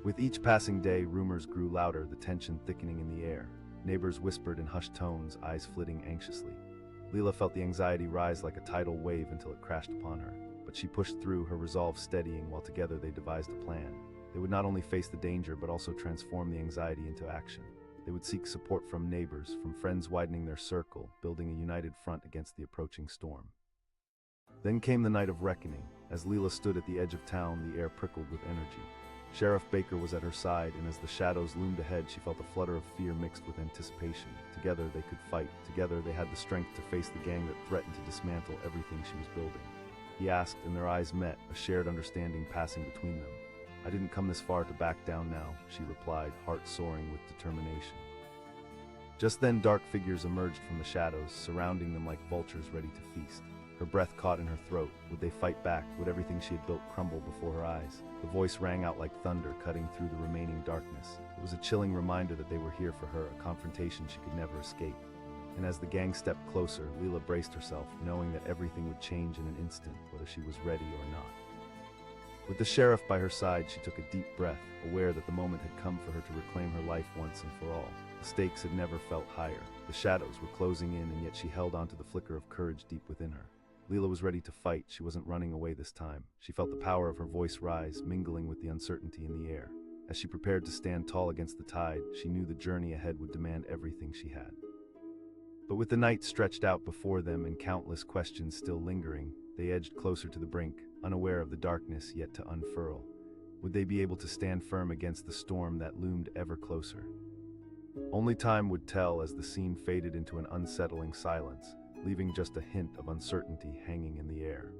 With each passing day, rumors grew louder, the tension thickening in the air. Neighbors whispered in hushed tones, eyes flitting anxiously. Lila felt the anxiety rise like a tidal wave until it crashed upon her. But she pushed through, her resolve steadying, while together they devised a plan. They would not only face the danger, but also transform the anxiety into action. They would seek support from neighbors, from friends, widening their circle, building a united front against the approaching storm. Then came the night of reckoning. As Lila stood at the edge of town, the air prickled with energy. Sheriff Baker was at her side, and as the shadows loomed ahead, she felt a flutter of fear mixed with anticipation. Together they could fight. Together they had the strength to face the gang that threatened to dismantle everything she was building. He asked, and their eyes met, a shared understanding passing between them. "I didn't come this far to back down now," she replied, heart soaring with determination. Just then, dark figures emerged from the shadows, surrounding them like vultures ready to feast. Her breath caught in her throat. Would they fight back? Would everything she had built crumble before her eyes? The voice rang out like thunder, cutting through the remaining darkness. It was a chilling reminder that they were here for her, a confrontation she could never escape. And as the gang stepped closer, Lila braced herself, knowing that everything would change in an instant, whether she was ready or not. With the sheriff by her side, she took a deep breath, aware that the moment had come for her to reclaim her life once and for all. The stakes had never felt higher. The shadows were closing in, and yet she held on to the flicker of courage deep within her. Lila was ready to fight. She wasn't running away this time. She felt the power of her voice rise, mingling with the uncertainty in the air. As she prepared to stand tall against the tide, she knew the journey ahead would demand everything she had. But with the night stretched out before them and countless questions still lingering, they edged closer to the brink, unaware of the darkness yet to unfurl. Would they be able to stand firm against the storm that loomed ever closer? Only time would tell as the scene faded into an unsettling silence, leaving just a hint of uncertainty hanging in the air.